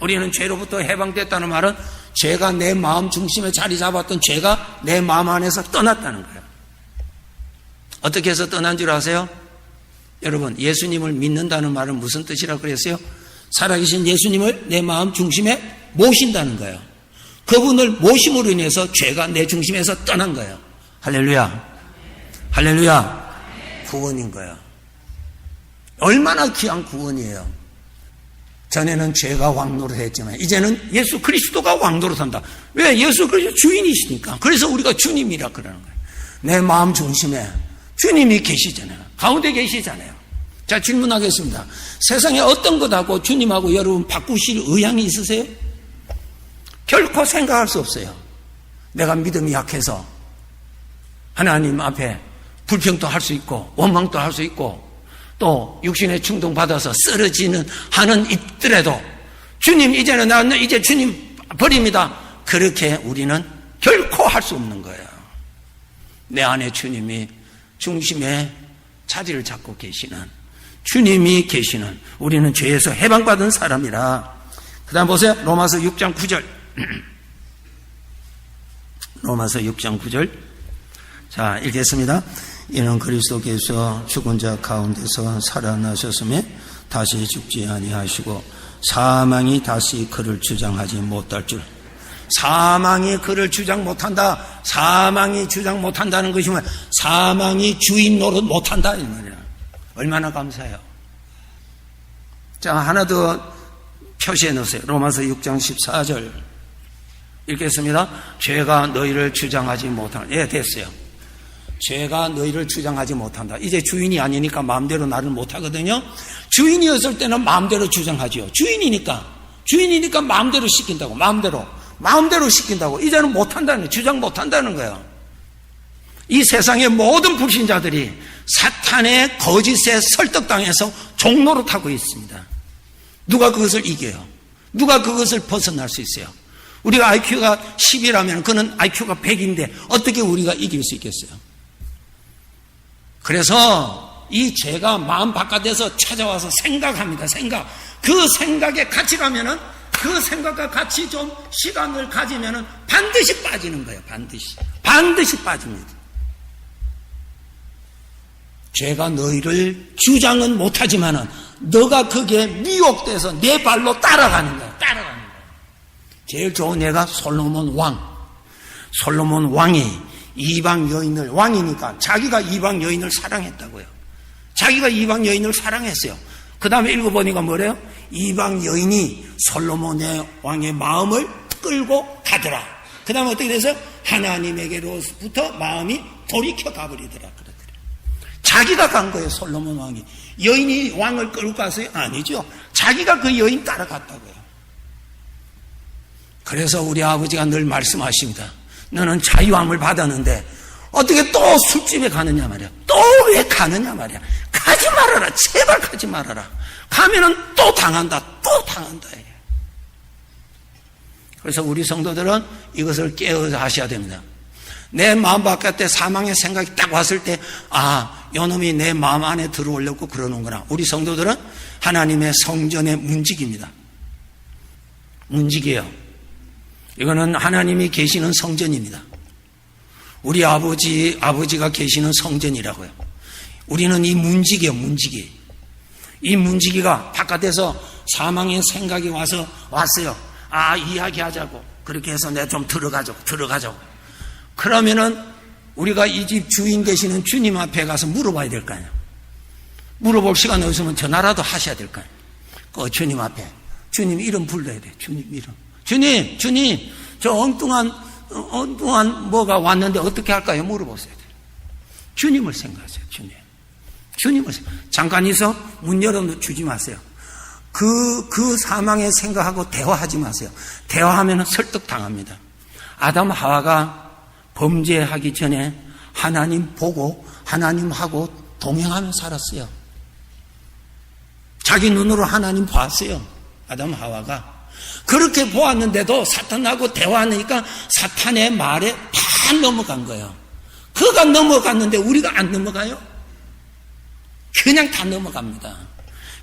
우리는 죄로부터 해방됐다는 말은 죄가 내 마음 중심에 자리 잡았던 죄가 내 마음 안에서 떠났다는 거예요. 어떻게 해서 떠난 줄 아세요? 여러분, 예수님을 믿는다는 말은 무슨 뜻이라고 그랬어요? 살아계신 예수님을 내 마음 중심에 모신다는 거예요. 그분을 모심으로 인해서 죄가 내 중심에서 떠난 거예요. 할렐루야. 할렐루야. 구원인 거예요. 얼마나 귀한 구원이에요. 전에는 죄가 왕노릇했지만 이제는 예수 그리스도가 왕노릇한다. 왜? 예수 그리스도 주인이시니까. 그래서 우리가 주님이라 그러는 거예요. 내 마음 중심에 주님이 계시잖아요. 가운데 계시잖아요. 자, 질문하겠습니다. 세상에 어떤 것하고 주님하고 여러분 바꾸실 의향이 있으세요? 결코 생각할 수 없어요. 내가 믿음이 약해서 하나님 앞에 불평도 할 수 있고 원망도 할 수 있고 또 육신의 충동 받아서 쓰러지는 하는 있더라도 주님 이제는 나는 이제 주님 버립니다. 그렇게 우리는 결코 할 수 없는 거예요. 내 안에 주님이 중심에 자리를 잡고 계시는, 주님이 계시는, 우리는 죄에서 해방받은 사람이라. 그 다음 보세요. 로마서 6장 9절. 로마서 6장 9절. 자, 읽겠습니다. 이는 그리스도께서 죽은 자 가운데서 살아나셨음에 다시 죽지 아니하시고 사망이 다시 그를 주장하지 못할 줄. 사망이 그를 주장 못한다. 사망이 주장 못한다는 것이 뭐야? 사망이 주인 노릇 못한다 이 말이야. 얼마나 감사해요. 자, 하나 더 표시해 놓으세요. 로마서 6장 14절 읽겠습니다. 죄가 너희를 주장하지 못한다. 예, 됐어요. 죄가 너희를 주장하지 못한다. 이제 주인이 아니니까 마음대로 나를 못하거든요. 주인이었을 때는 마음대로 주장하지요. 주인이니까 마음대로 시킨다고. 마음대로 시킨다고. 이제는 못한다는, 주장 못한다는 거예요. 이 세상의 모든 불신자들이 사탄의 거짓에 설득당해서 종노릇하고 있습니다. 누가 그것을 이겨요? 누가 그것을 벗어날 수 있어요? 우리가 IQ가 10이라면 그는 IQ가 100인데 어떻게 우리가 이길 수 있겠어요? 그래서 이 죄가 마음 바깥에서 찾아와서 생각합니다. 그 생각에 같이 가면은, 그 생각과 같이 좀 시간을 가지면은 반드시 빠지는 거예요. 반드시 빠집니다. 죄가 너희를 주장은 못하지만은 너가 거기에 미혹돼서 내 발로 따라가는 거야. 제일 좋은 예가 솔로몬 왕이 이방 여인을, 왕이니까 자기가 이방 여인을 사랑했다고요. 자기가 이방 여인을 사랑했어요. 그 다음에 읽어보니까 뭐래요? 이방 여인이 솔로몬의 왕의 마음을 끌고 가더라. 그 다음에 어떻게 돼서 하나님에게로부터 마음이 돌이켜 가버리더라. 자기가 간 거예요. 솔로몬 왕이. 여인이 왕을 끌고 갔어요? 아니죠. 자기가 그 여인 따라갔다고요. 그래서 우리 아버지가 늘 말씀하십니다. 너는 자유함을 받았는데 어떻게 또 술집에 가느냐 말이야. 또 왜 가느냐 말이야. 가지 말아라. 제발 가지 말아라. 가면은 또 당한다. 그래서 우리 성도들은 이것을 깨어서 하셔야 됩니다. 내 마음 바깥에 사망의 생각이 딱 왔을 때, 아, 요놈이 내 마음 안에 들어오려고 그러는구나. 우리 성도들은 하나님의 성전의 문지기입니다. 문지기예요. 이거는 하나님이 계시는 성전입니다. 우리 아버지가 계시는 성전이라고요. 우리는 이 문지기예요, 문지기. 이 문지기가 바깥에서 사망의 생각이 왔어요. 아, 이야기하자고. 그렇게 해서 내가 좀 들어가자고. 그러면은 우리가 이 집 주인 되시는 주님 앞에 가서 물어봐야 될 거 아니에요. 물어볼 시간 없으면 전화라도 하셔야 될 거 아니에요. 그 주님 앞에. 주님 이름 불러야 돼. 주님 이름. 주님, 저 엉뚱한 뭐가 왔는데 어떻게 할까요? 물어보세요. 주님을 생각하세요. 주님을 잠깐 있어 문 열어주지 마세요. 그 사망의 생각하고 대화하지 마세요. 대화하면 설득당합니다. 아담 하와가 범죄하기 전에 하나님 보고 하나님하고 동행하며 살았어요. 자기 눈으로 하나님 봤어요. 아담 하와가. 그렇게 보았는데도 사탄하고 대화하니까 사탄의 말에 다 넘어간 거예요. 그가 넘어갔는데 우리가 안 넘어가요? 그냥 다 넘어갑니다.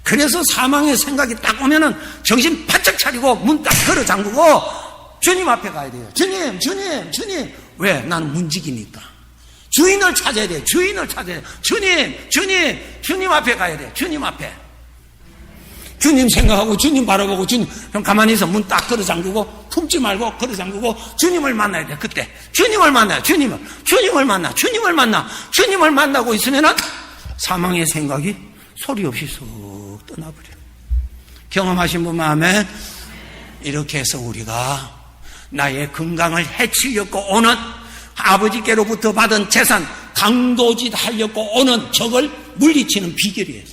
그래서 사망의 생각이 딱 오면은 정신 바짝 차리고 문 딱 걸어 잠그고 주님 앞에 가야 돼요. 주님. 왜? 나는 문지기니까. 주인을 찾아야 돼. 주님 앞에 가야 돼. 주님 앞에. 주님 생각하고 주님 바라보고 주님 그럼 가만히 있어. 문 딱 걸어 잠그고 품지 말고 걸어 잠그고 주님을 만나야 돼. 그때 주님을 만나요. 주님을 만나고 있으면은 사망의 생각이 소리 없이 쏙 떠나버려. 경험하신 분만 하면 이렇게 해서 우리가 나의 건강을 해치려고 오는 아버지께로부터 받은 재산 강도짓 하려고 오는 적을 물리치는 비결이에요.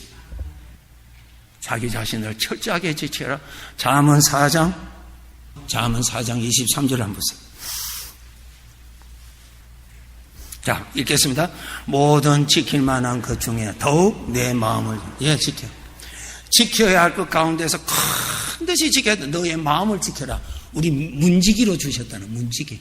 자기 자신을 철저하게 지켜라. 잠언 4장 23절 한번 보세요. 자, 읽겠습니다. 모든 지킬 만한 것 중에 더욱 내 마음을 지켜야 할 것 가운데서 반드시 지켜야 돼. 너의 마음을 지켜라. 우리 문지기로 주셨다는 문지기.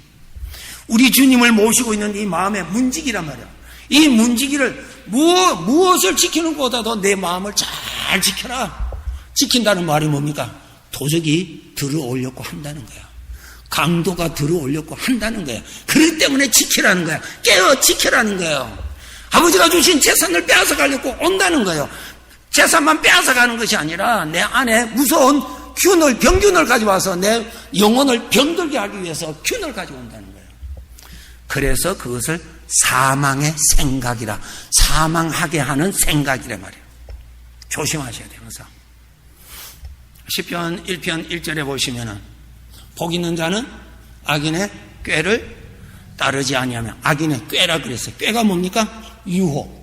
우리 주님을 모시고 있는 이 마음의 문지기란 말이야. 이 문지기를 무엇을 지키는 것보다도 내 마음을 잘 지켜라. 지킨다는 말이 뭡니까? 도적이 들어오려고 한다는 거야. 강도가 들어오려고 한다는 거야. 그렇기 때문에 지키라는 거야. 깨어 지키라는 거예요. 아버지가 주신 재산을 빼앗아 가려고 온다는 거예요. 재산만 빼앗아 가는 것이 아니라 내 안에 무서운 병균을 가져와서 내 영혼을 병들게 하기 위해서 균을 가지고 온다는 거예요. 그래서 그것을 사망의 생각이라, 사망하게 하는 생각이라 말이에요. 조심하셔야 돼요. 항상. 시편 1편 1절에 보시면은 복 있는 자는 악인의 꾀를 따르지 아니하며, 악인의 꾀라 그랬어요. 꾀가 뭡니까? 유혹.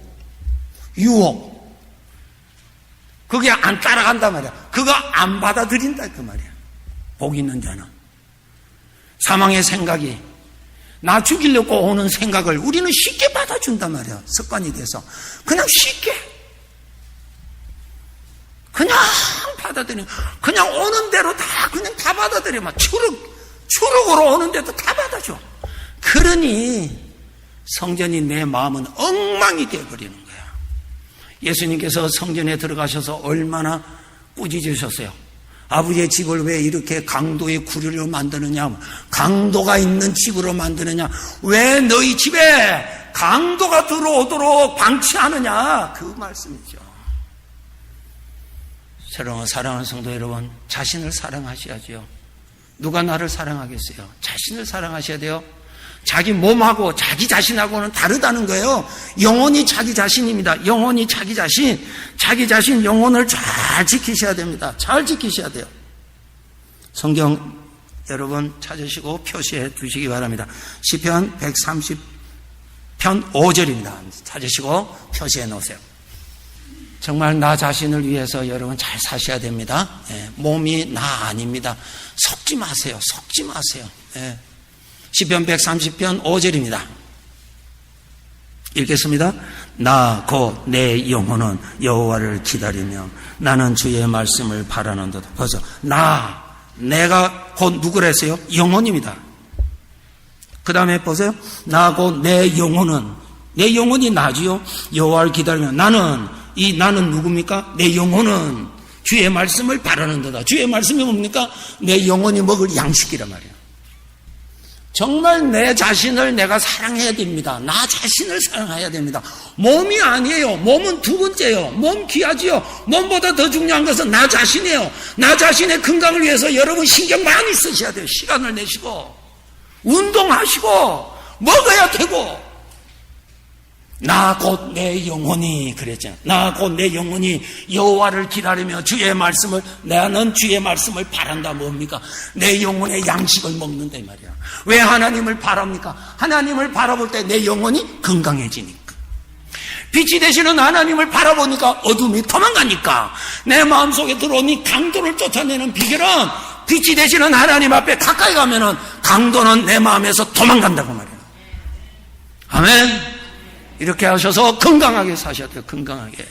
그게 안 따라간단 말이야. 그거 안 받아들인다 그 말이야. 복 있는 자는. 사망의 생각이, 나 죽이려고 오는 생각을 우리는 쉽게 받아준단 말이야. 습관이 돼서 그냥 쉽게 그냥 받아들여. 그냥 오는 대로 그냥 다 받아들여. 막 추룩으로 오는 데도 다 받아줘. 그러니 성전이 내 마음은 엉망이 되어버리는 거야. 예수님께서 성전에 들어가셔서 얼마나 꾸짖으셨어요. 아버지의 집을 왜 이렇게 강도의 구류로 만드느냐, 강도가 있는 집으로 만드느냐, 왜 너희 집에 강도가 들어오도록 방치하느냐, 그 말씀이죠. 사랑하는 성도 여러분, 자신을 사랑하셔야죠. 누가 나를 사랑하겠어요? 자신을 사랑하셔야 돼요. 자기 몸하고 자기 자신하고는 다르다는 거예요. 영혼이 자기 자신입니다. 영혼이 자기 자신 영혼을 잘 지키셔야 됩니다. 잘 지키셔야 돼요. 성경 여러분 찾으시고 표시해 두시기 바랍니다. 시편 130편 5절입니다. 찾으시고 표시해 놓으세요. 정말 나 자신을 위해서 여러분 잘 사셔야 됩니다. 몸이 나 아닙니다. 속지 마세요. 시편 130편 5절입니다. 읽겠습니다. 나 곧 내 영혼은 여호와를 기다리며 나는 주의 말씀을 바라는도다. 벌써 내가 곧 누구라 했어요? 영혼입니다. 그 다음에 보세요. 나 곧 내 영혼이 나지요. 여호와를 기다리며 나는 누굽니까? 내 영혼은 주의 말씀을 바라는도다. 주의 말씀이 뭡니까? 내 영혼이 먹을 양식이란 말이에요. 정말 내 자신을 내가 사랑해야 됩니다. 나 자신을 사랑해야 됩니다. 몸이 아니에요. 몸은 두 번째요. 몸 귀하지요. 몸보다 더 중요한 것은 나 자신이에요. 나 자신의 건강을 위해서 여러분 신경 많이 쓰셔야 돼요. 시간을 내시고 운동하시고 먹어야 되고. 나 곧 내 영혼이 그랬잖아요. 나 곧 내 영혼이 여호와를 기다리며 나는 주의 말씀을 바란다. 뭡니까? 내 영혼의 양식을 먹는다 이 말이야. 왜 하나님을 바랍니까? 하나님을 바라볼 때 내 영혼이 건강해지니까. 빛이 되시는 하나님을 바라보니까 어둠이 도망가니까. 내 마음속에 들어오니 강도를 쫓아내는 비결은 빛이 되시는 하나님 앞에 가까이 가면은 강도는 내 마음에서 도망간다고 말이야. 아멘. 이렇게 하셔서 건강하게 사셔야 돼요. 건강하게.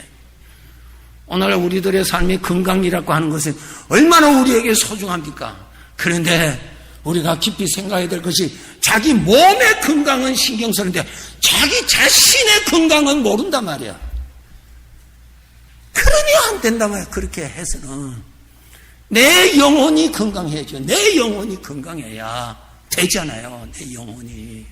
오늘 우리들의 삶이 건강이라고 하는 것은 얼마나 우리에게 소중합니까? 그런데 우리가 깊이 생각해야 될 것이 자기 몸의 건강은 신경 쓰는데 자기 자신의 건강은 모른단 말이야. 그러니 안 된단 말이야. 그렇게 해서는 내 영혼이 건강해야죠. 내 영혼이 건강해야 되잖아요. 내 영혼이.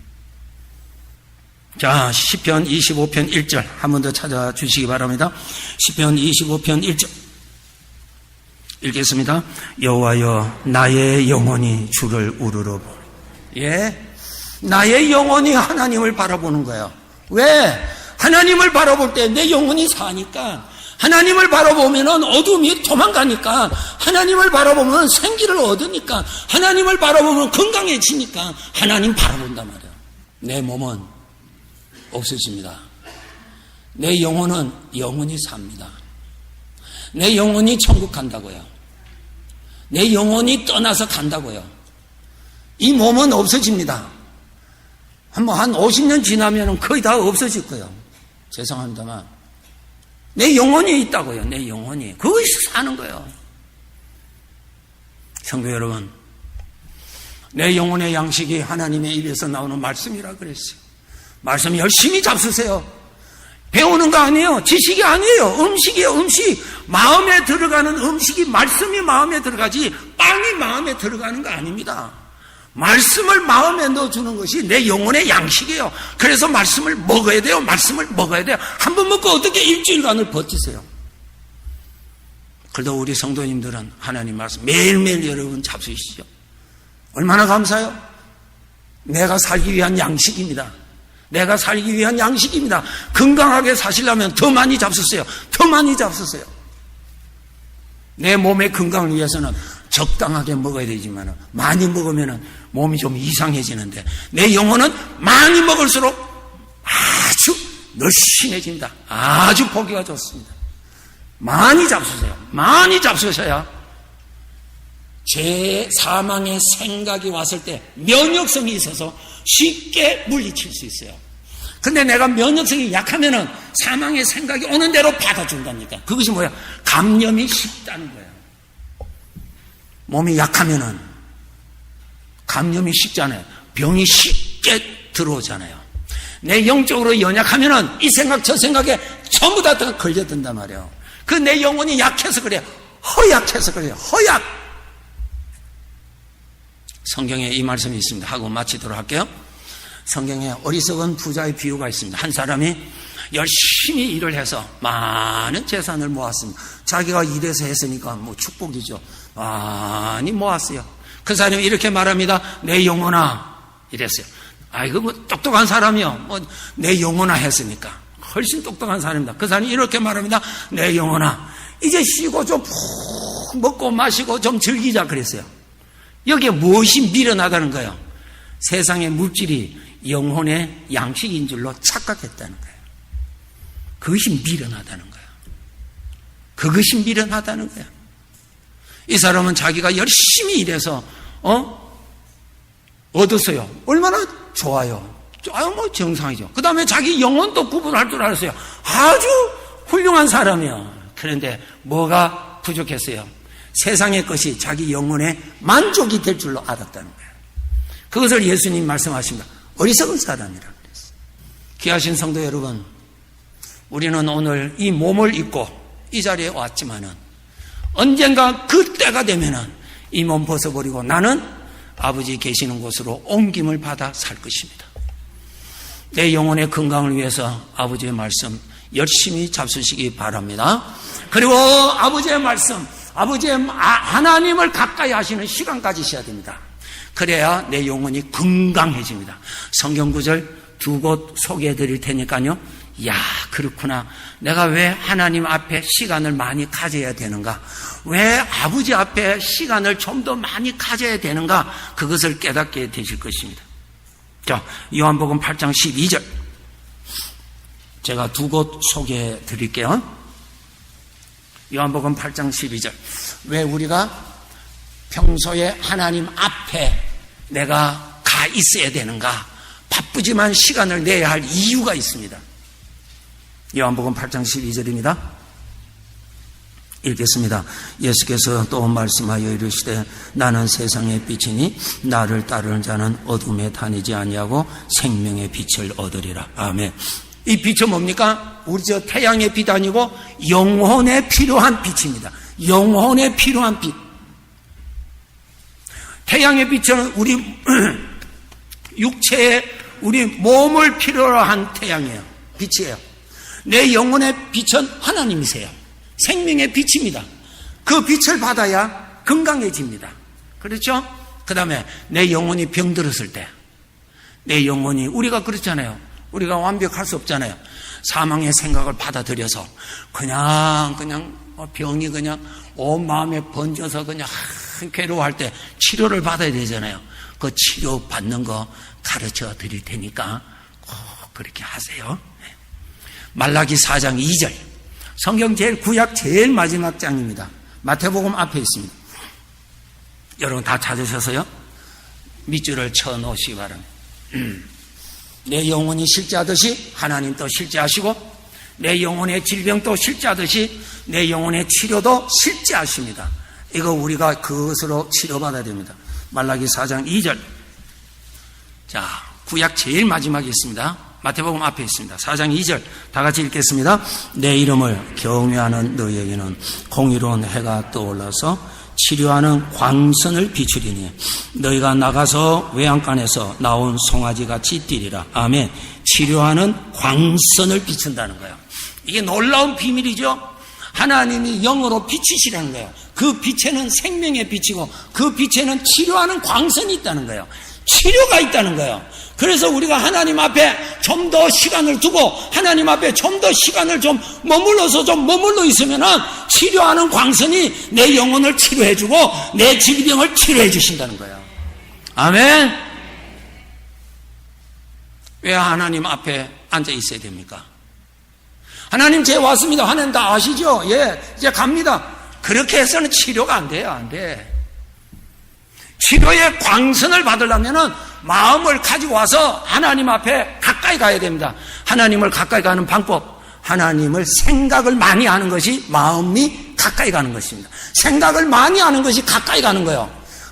자, 시편 25편 1절 한 번 더 찾아주시기 바랍니다. 시편 25편 1절 읽겠습니다. 여호와여 나의 영혼이 주를 우러러 보네. 나의 영혼이 하나님을 바라보는 거예요. 왜? 하나님을 바라볼 때 내 영혼이 사니까. 하나님을 바라보면 어둠이 도망가니까. 하나님을 바라보면 생기를 얻으니까. 하나님을 바라보면 건강해지니까. 하나님 바라본단 말이에요. 내 몸은 없어집니다. 내 영혼은 영원히 삽니다. 내 영혼이 천국 간다고요. 내 영혼이 떠나서 간다고요. 이 몸은 없어집니다. 한 50년 지나면 거의 다 없어질 거예요. 죄송합니다만 내 영혼이 있다고요. 내 영혼이 거기서 사는 거예요. 성도 여러분, 내 영혼의 양식이 하나님의 입에서 나오는 말씀이라 그랬어요. 말씀 열심히 잡수세요. 배우는 거 아니에요. 지식이 아니에요. 음식이에요. 음식. 마음에 들어가는 음식이 말씀이 마음에 들어가지 빵이 마음에 들어가는 거 아닙니다. 말씀을 마음에 넣어주는 것이 내 영혼의 양식이에요. 그래서 말씀을 먹어야 돼요. 말씀을 먹어야 돼요. 한 번 먹고 어떻게 일주일간을 버티세요? 그래도 우리 성도님들은 하나님 말씀 매일매일 여러분 잡수시죠. 얼마나 감사해요? 내가 살기 위한 양식입니다. 내가 살기 위한 양식입니다. 건강하게 사시려면 더 많이 잡수세요. 더 많이 잡수세요. 내 몸의 건강을 위해서는 적당하게 먹어야 되지만 많이 먹으면 몸이 좀 이상해지는데 내 영혼은 많이 먹을수록 아주 늘씬해집니다. 아주 보기가 좋습니다. 많이 잡수세요. 많이 잡수셔야 제 사망의 생각이 왔을 때 면역성이 있어서 쉽게 물리칠 수 있어요. 근데 내가 면역성이 약하면은 사망의 생각이 오는 대로 받아준다니까. 그것이 뭐야? 감염이 쉽다는 거예요. 몸이 약하면은 감염이 쉽잖아요. 병이 쉽게 들어오잖아요. 내 영적으로 연약하면은 이 생각 저 생각에 전부 다 걸려든단 말이에요. 그 내 영혼이 약해서 그래요. 허약해서 그래요. 허약. 성경에 이 말씀이 있습니다. 하고 마치도록 할게요. 성경에 어리석은 부자의 비유가 있습니다. 한 사람이 열심히 일을 해서 많은 재산을 모았습니다. 자기가 일해서 했으니까 뭐 축복이죠. 많이 모았어요. 그 사람이 이렇게 말합니다. 내 영혼아 이랬어요. 아이고 뭐 똑똑한 사람이요. 뭐 내 영혼아 했으니까 훨씬 똑똑한 사람입니다. 그 사람이 이렇게 말합니다. 내 영혼아 이제 쉬고 좀 푹 먹고 마시고 좀 즐기자 그랬어요. 여기에 무엇이 미련하다는 거예요? 세상의 물질이 영혼의 양식인 줄로 착각했다는 거예요. 그것이 미련하다는 거예요. 그것이 미련하다는 거예요. 이 사람은 자기가 열심히 일해서 얻었어요. 얼마나 좋아요. 뭐 정상이죠. 그 다음에 자기 영혼도 구분할 줄 알았어요. 아주 훌륭한 사람이에요. 그런데 뭐가 부족했어요? 세상의 것이 자기 영혼의 만족이 될 줄로 알았다는 거예요. 그것을 예수님 말씀하십니다. 어리석은 사람이라고 그랬어요. 귀하신 성도 여러분, 우리는 오늘 이 몸을 입고 이 자리에 왔지만은 언젠가 그 때가 되면은 이 몸 벗어버리고 나는 아버지 계시는 곳으로 옮김을 받아 살 것입니다. 내 영혼의 건강을 위해서 아버지의 말씀 열심히 잡수시기 바랍니다. 그리고 아버지의 말씀, 아버지의 하나님을 가까이 하시는 시간 가지셔야 됩니다. 그래야 내 영혼이 건강해집니다. 성경 구절 두 곳 소개해 드릴 테니까요. 야, 그렇구나. 내가 왜 하나님 앞에 시간을 많이 가져야 되는가? 왜 아버지 앞에 시간을 좀 더 많이 가져야 되는가? 그것을 깨닫게 되실 것입니다. 자, 요한복음 8장 12절. 제가 두 곳 소개해 드릴게요. 요한복음 8장 12절. 왜 우리가 평소에 하나님 앞에 내가 가 있어야 되는가? 바쁘지만 시간을 내야 할 이유가 있습니다. 요한복음 8장 12절입니다. 읽겠습니다. 예수께서 또 말씀하여 이르시되 나는 세상의 빛이니 나를 따르는 자는 어둠에 다니지 아니하고 생명의 빛을 얻으리라. 아멘. 이 빛은 뭡니까? 우리 저 태양의 빛 아니고 영혼에 필요한 빛입니다. 영혼에 필요한 빛. 태양의 빛은 우리 육체에 우리 몸을 필요로 한 태양이에요. 빛이에요. 내 영혼의 빛은 하나님이세요. 생명의 빛입니다. 그 빛을 받아야 건강해집니다. 그렇죠? 그 다음에 내 영혼이 병들었을 때, 내 영혼이, 우리가 그렇잖아요. 우리가 완벽할 수 없잖아요. 사망의 생각을 받아들여서 그냥 병이 그냥 온 마음에 번져서 그냥 괴로워할 때 치료를 받아야 되잖아요. 그 치료 받는 거 가르쳐 드릴 테니까 꼭 그렇게 하세요. 말라기 4장 2절. 성경 제일 구약 제일 마지막 장입니다. 마태복음 앞에 있습니다. 여러분 다 찾으셔서요. 밑줄을 쳐 놓으시기 바랍니다. 내 영혼이 실제하듯이 하나님도 실제하시고 내 영혼의 질병도 실제하듯이 내 영혼의 치료도 실제하십니다. 이거 우리가 그것으로 치료받아야 됩니다. 말라기 4장 2절. 자, 구약 제일 마지막에 있습니다. 마태복음 앞에 있습니다. 4장 2절 다 같이 읽겠습니다. 내 이름을 경외하는 너희에게는 공의로운 해가 떠올라서 치료하는 광선을 비추리니 너희가 나가서 외양간에서 나온 송아지같이 뛰리라. 아멘. 치료하는 광선을 비춘다는 거예요. 이게 놀라운 비밀이죠. 하나님이 영으로 비추시라는 거예요. 그 빛에는 생명의 빛이고 그 빛에는 치료하는 광선이 있다는 거예요. 치료가 있다는 거예요. 그래서 우리가 하나님 앞에 좀 더 시간을 두고 하나님 앞에 좀 더 시간을 좀 머물러 있으면은 치료하는 광선이 내 영혼을 치료해주고 내 질병을 치료해 주신다는 거예요. 아멘. 왜 하나님 앞에 앉아 있어야 됩니까? 하나님 제 왔습니다. 하나님 다 아시죠? 예, 이제 갑니다. 그렇게 해서는 치료가 안 돼요. 안 돼. 치료의 광선을 받으려면은 마음을 가지고 와서 하나님 앞에 가까이 가야 됩니다. 하나님을 가까이 가는 방법, 하나님을 생각을 많이 하는 것이 마음이 가까이 가는 것입니다. 생각을 많이 하는 것이 가까이 가는 거예요.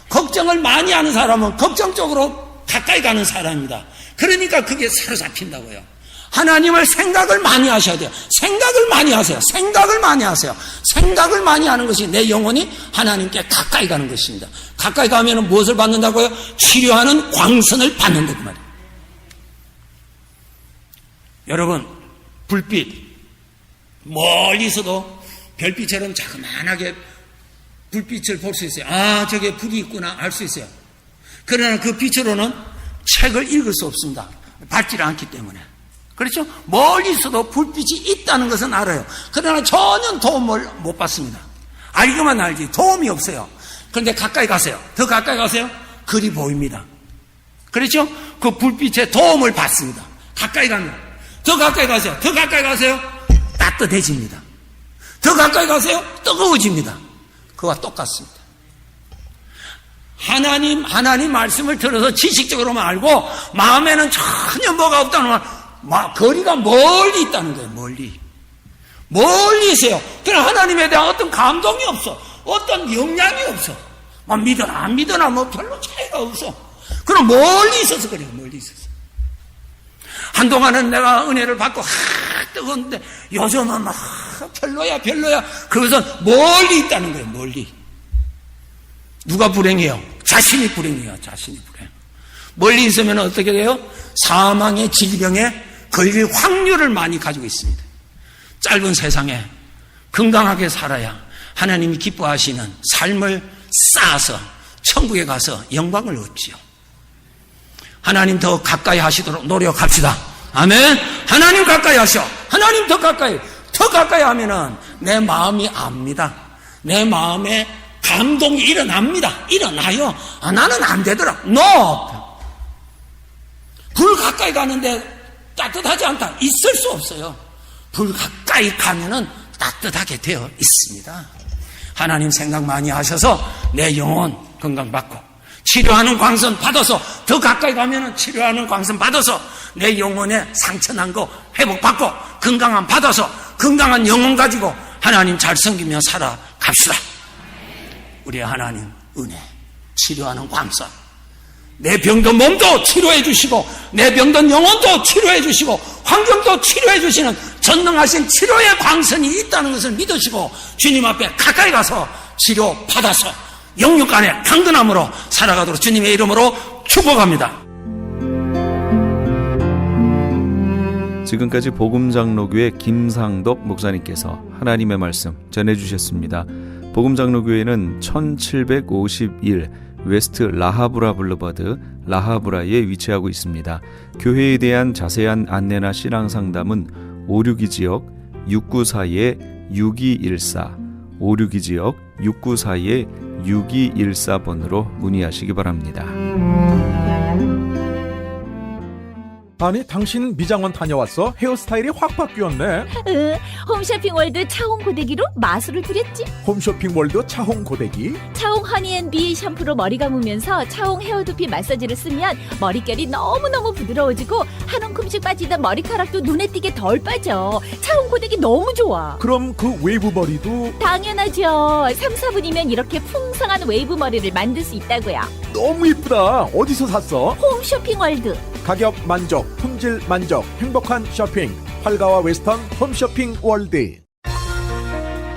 걱정을 많이 하는 사람은 걱정 쪽으로 가까이 가는 사람입니다. 그러니까 그게 사로잡힌다고요. 하나님을 생각을 많이 하셔야 돼요. 생각을 많이 하세요. 생각을 많이 하세요. 생각을 많이 하는 것이 내 영혼이 하나님께 가까이 가는 것입니다. 가까이 가면 무엇을 받는다고요? 치료하는 광선을 받는다 그 말이에요. 여러분, 불빛 멀리서도 별빛처럼 자그만하게 불빛을 볼 수 있어요. 아, 저게 불이 있구나 알 수 있어요. 그러나 그 빛으로는 책을 읽을 수 없습니다. 밝지를 않기 때문에. 그렇죠? 멀리서도 불빛이 있다는 것은 알아요. 그러나 전혀 도움을 못 받습니다. 알기만 알지 도움이 없어요. 그런데 가까이 가세요. 더 가까이 가세요. 글이 보입니다. 그렇죠? 그 불빛의 도움을 받습니다. 가까이 가면. 더 가까이 가세요. 더 가까이 가세요. 따뜻해집니다. 더 가까이 가세요. 뜨거워집니다. 그와 똑같습니다. 하나님 말씀을 들어서 지식적으로만 알고 마음에는 전혀 뭐가 없다는 말. 거리가 멀리 있다는 거예요. 멀리 있어요. 그러나 하나님에 대한 어떤 감동이 없어. 어떤 영향이 없어. 믿어나 안 믿어나 별로 차이가 없어. 그럼 멀리 있어서 그래요. 멀리 있어서. 한동안은 내가 은혜를 받고 뜨거운데 요즘은 별로야. 그것은 멀리 있다는 거예요. 멀리. 누가 불행해요? 자신이 불행해요. 자신이 불행. 멀리 있으면 어떻게 돼요? 사망의 질병에 걸릴 확률을 많이 가지고 있습니다. 짧은 세상에 건강하게 살아야 하나님이 기뻐하시는 삶을 쌓아서 천국에 가서 영광을 얻지요. 하나님 더 가까이 하시도록 노력합시다. 아멘. 하나님 가까이 하셔. 하나님 더 가까이 하면은 내 마음이 압니다. 내 마음에 감동이 일어나요. 나는 안 되더라. No. 불 가까이 가는데 따뜻하지 않다. 있을 수 없어요. 불 가까이 가면은 따뜻하게 되어 있습니다. 하나님 생각 많이 하셔서 내 영혼 건강받고 치료하는 광선 받아서 더 가까이 가면은 치료하는 광선 받아서 내 영혼에 상처난 거 회복받고 건강함 받아서 건강한 영혼 가지고 하나님 잘 섬기며 살아갑시다. 우리 하나님 은혜 치료하는 광선 내 병든 몸도 치료해 주시고 내 병든 영혼도 치료해 주시고 환경도 치료해 주시는 전능하신 치료의 광선이 있다는 것을 믿으시고 주님 앞에 가까이 가서 치료 받아서 영육 안에 강건함으로 살아가도록 주님의 이름으로 축복합니다. 지금까지 복음장로교회 김상덕 목사님께서 하나님의 말씀 전해주셨습니다. 복음장로교회는 1751 웨스트 라하브라 블루버드 라하브라에 위치하고 있습니다. 교회에 대한 자세한 안내나 신앙상담은 562지역 694-6214 562지역 694-6214번으로 문의하시기 바랍니다. 아니 당신 미장원 다녀왔어? 헤어스타일이 확 바뀌었네. 홈쇼핑월드 차홍 고데기로 마술을 부렸지. 홈쇼핑 월드 차홍 고데기. 차홍 허니앤비 샴푸로 머리 감으면서 차홍 헤어두피 마사지를 쓰면 머릿결이 너무너무 부드러워지고 한 움큼씩 빠지던 머리카락도 눈에 띄게 덜 빠져. 차홍 고데기 너무 좋아. 그럼 그 웨이브 머리도 당연하죠. 3, 4분이면 이렇게 풍성한 웨이브 머리를 만들 수 있다고요. 너무 이쁘다. 어디서 샀어? 홈쇼핑월드. 가격 만족, 품질 만족, 행복한 쇼핑. 팔가와 웨스턴 홈쇼핑 월드.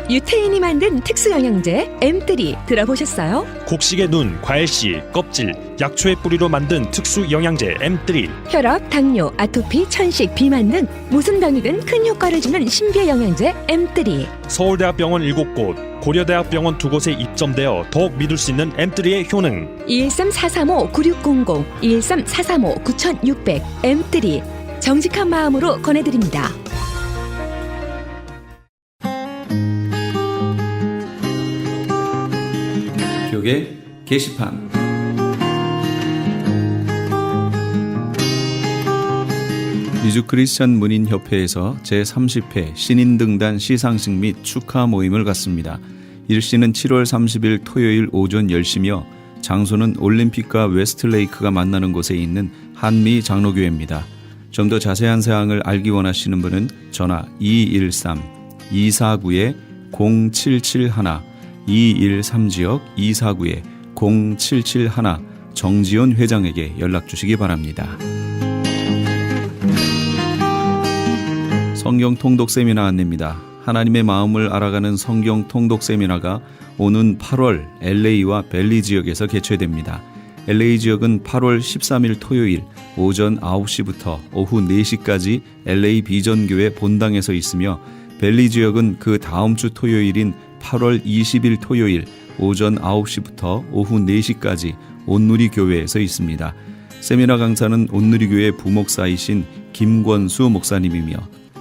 유태인이 만든 특수 영양제 M3 들어보셨어요? 곡식의 눈, 과일씨, 껍질, 약초의 뿌리로 만든 특수 영양제 M3. 혈압, 당뇨, 아토피, 천식, 비만 등 무슨 병이든 큰 효과를 주는 신비의 영양제 M3. 서울대학병원 7곳, 고려대학병원 2곳에 입점되어 더욱 믿을 수 있는 M3의 효능. 213-435-9600, 213-435-9600 M3 정직한 마음으로 권해드립니다. 벽에 게시판. 미주 크리스천 문인협회에서 제30회 신인등단 시상식 및 축하 모임을 갖습니다. 일시는 7월 30일 토요일 오전 10시며 장소는 올림픽과 웨스트레이크가 만나는 곳에 있는 한미 장로교회입니다. 좀 더 자세한 사항을 알기 원하시는 분은 전화 213-249-0771 213지역 249-0771 정지훈 회장에게 연락 주시기 바랍니다. 성경 통독 세미나 안내입니다. 하나님의 마음을 알아가는 성경 통독 세미나가 오는 8월 LA와 벨리 지역에서 개최됩니다. LA 지역은 8월 13일 토요일 오전 9시부터 오후 4시까지 LA 비전교회 본당에서 있으며 벨리 지역은 그 다음 주 토요일인 8월 20일 토요일 오전 9시부터 오후 4시까지 온누리 교회에서 있습니다. 세미나 강사는 온누리 교회 부목사이신 김권수 목사님이며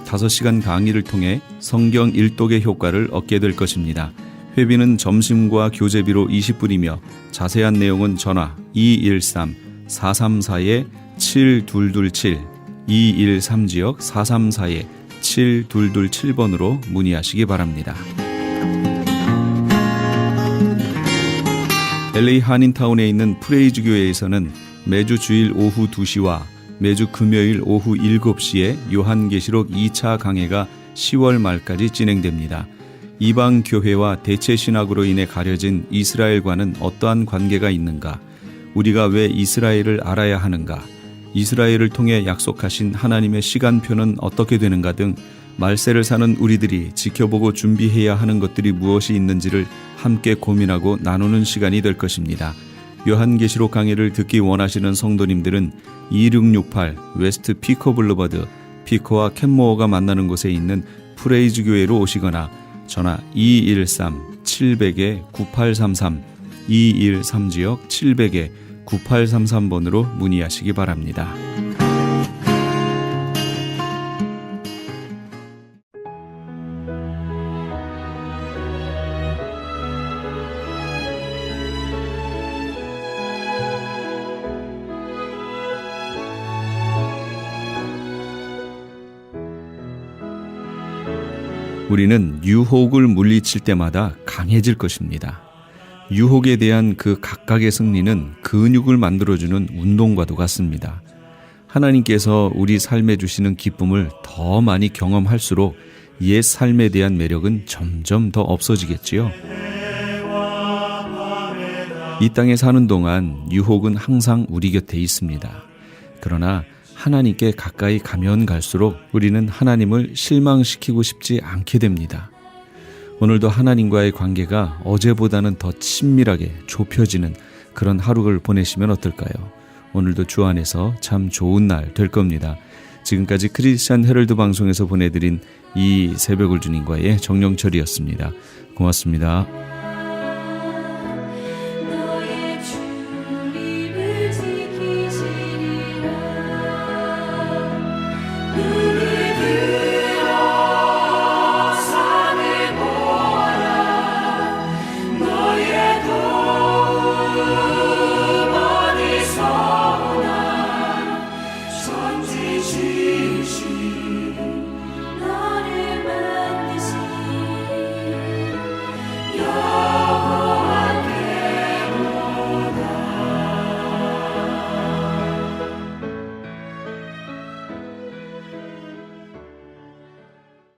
5시간 강의를 통해 성경 일독의 효과를 얻게 될 것입니다. 회비는 점심과 교재비로 20불이며 자세한 내용은 전화 213-434-7227 213지역 434-7227번으로 문의하시기 바랍니다. LA 한인타운에 있는 프레이즈 교회에서는 매주 주일 오후 2시와 매주 금요일 오후 7시에 요한계시록 2차 강해가 10월 말까지 진행됩니다. 이방 교회와 대체 신학으로 인해 가려진 이스라엘과는 어떠한 관계가 있는가? 우리가 왜 이스라엘을 알아야 하는가? 이스라엘을 통해 약속하신 하나님의 시간표는 어떻게 되는가 등 말세를 사는 우리들이 지켜보고 준비해야 하는 것들이 무엇이 있는지를 함께 고민하고 나누는 시간이 될 것입니다. 요한계시록 강해를 듣기 원하시는 성도님들은 2668 웨스트 피커 블루버드 피커와 캔모어가 만나는 곳에 있는 프레이즈 교회로 오시거나 전화 213-700-9833 213지역 700-9833번으로 문의하시기 바랍니다. 우리는 유혹을 물리칠 때마다 강해질 것입니다. 유혹에 대한 그 각각의 승리는 근육을 만들어주는 운동과도 같습니다. 하나님께서 우리 삶에 주시는 기쁨을 더 많이 경험할수록 옛 삶에 대한 매력은 점점 더 없어지겠지요. 이 땅에 사는 동안 유혹은 항상 우리 곁에 있습니다. 그러나 하나님께 가까이 가면 갈수록 우리는 하나님을 실망시키고 싶지 않게 됩니다. 오늘도 하나님과의 관계가 어제보다는 더 친밀하게 좁혀지는 그런 하루를 보내시면 어떨까요? 오늘도 주 안에서 참 좋은 날 될 겁니다. 지금까지 크리스찬 헤럴드 방송에서 보내드린 이 새벽을 주님과의 정영철이었습니다. 고맙습니다.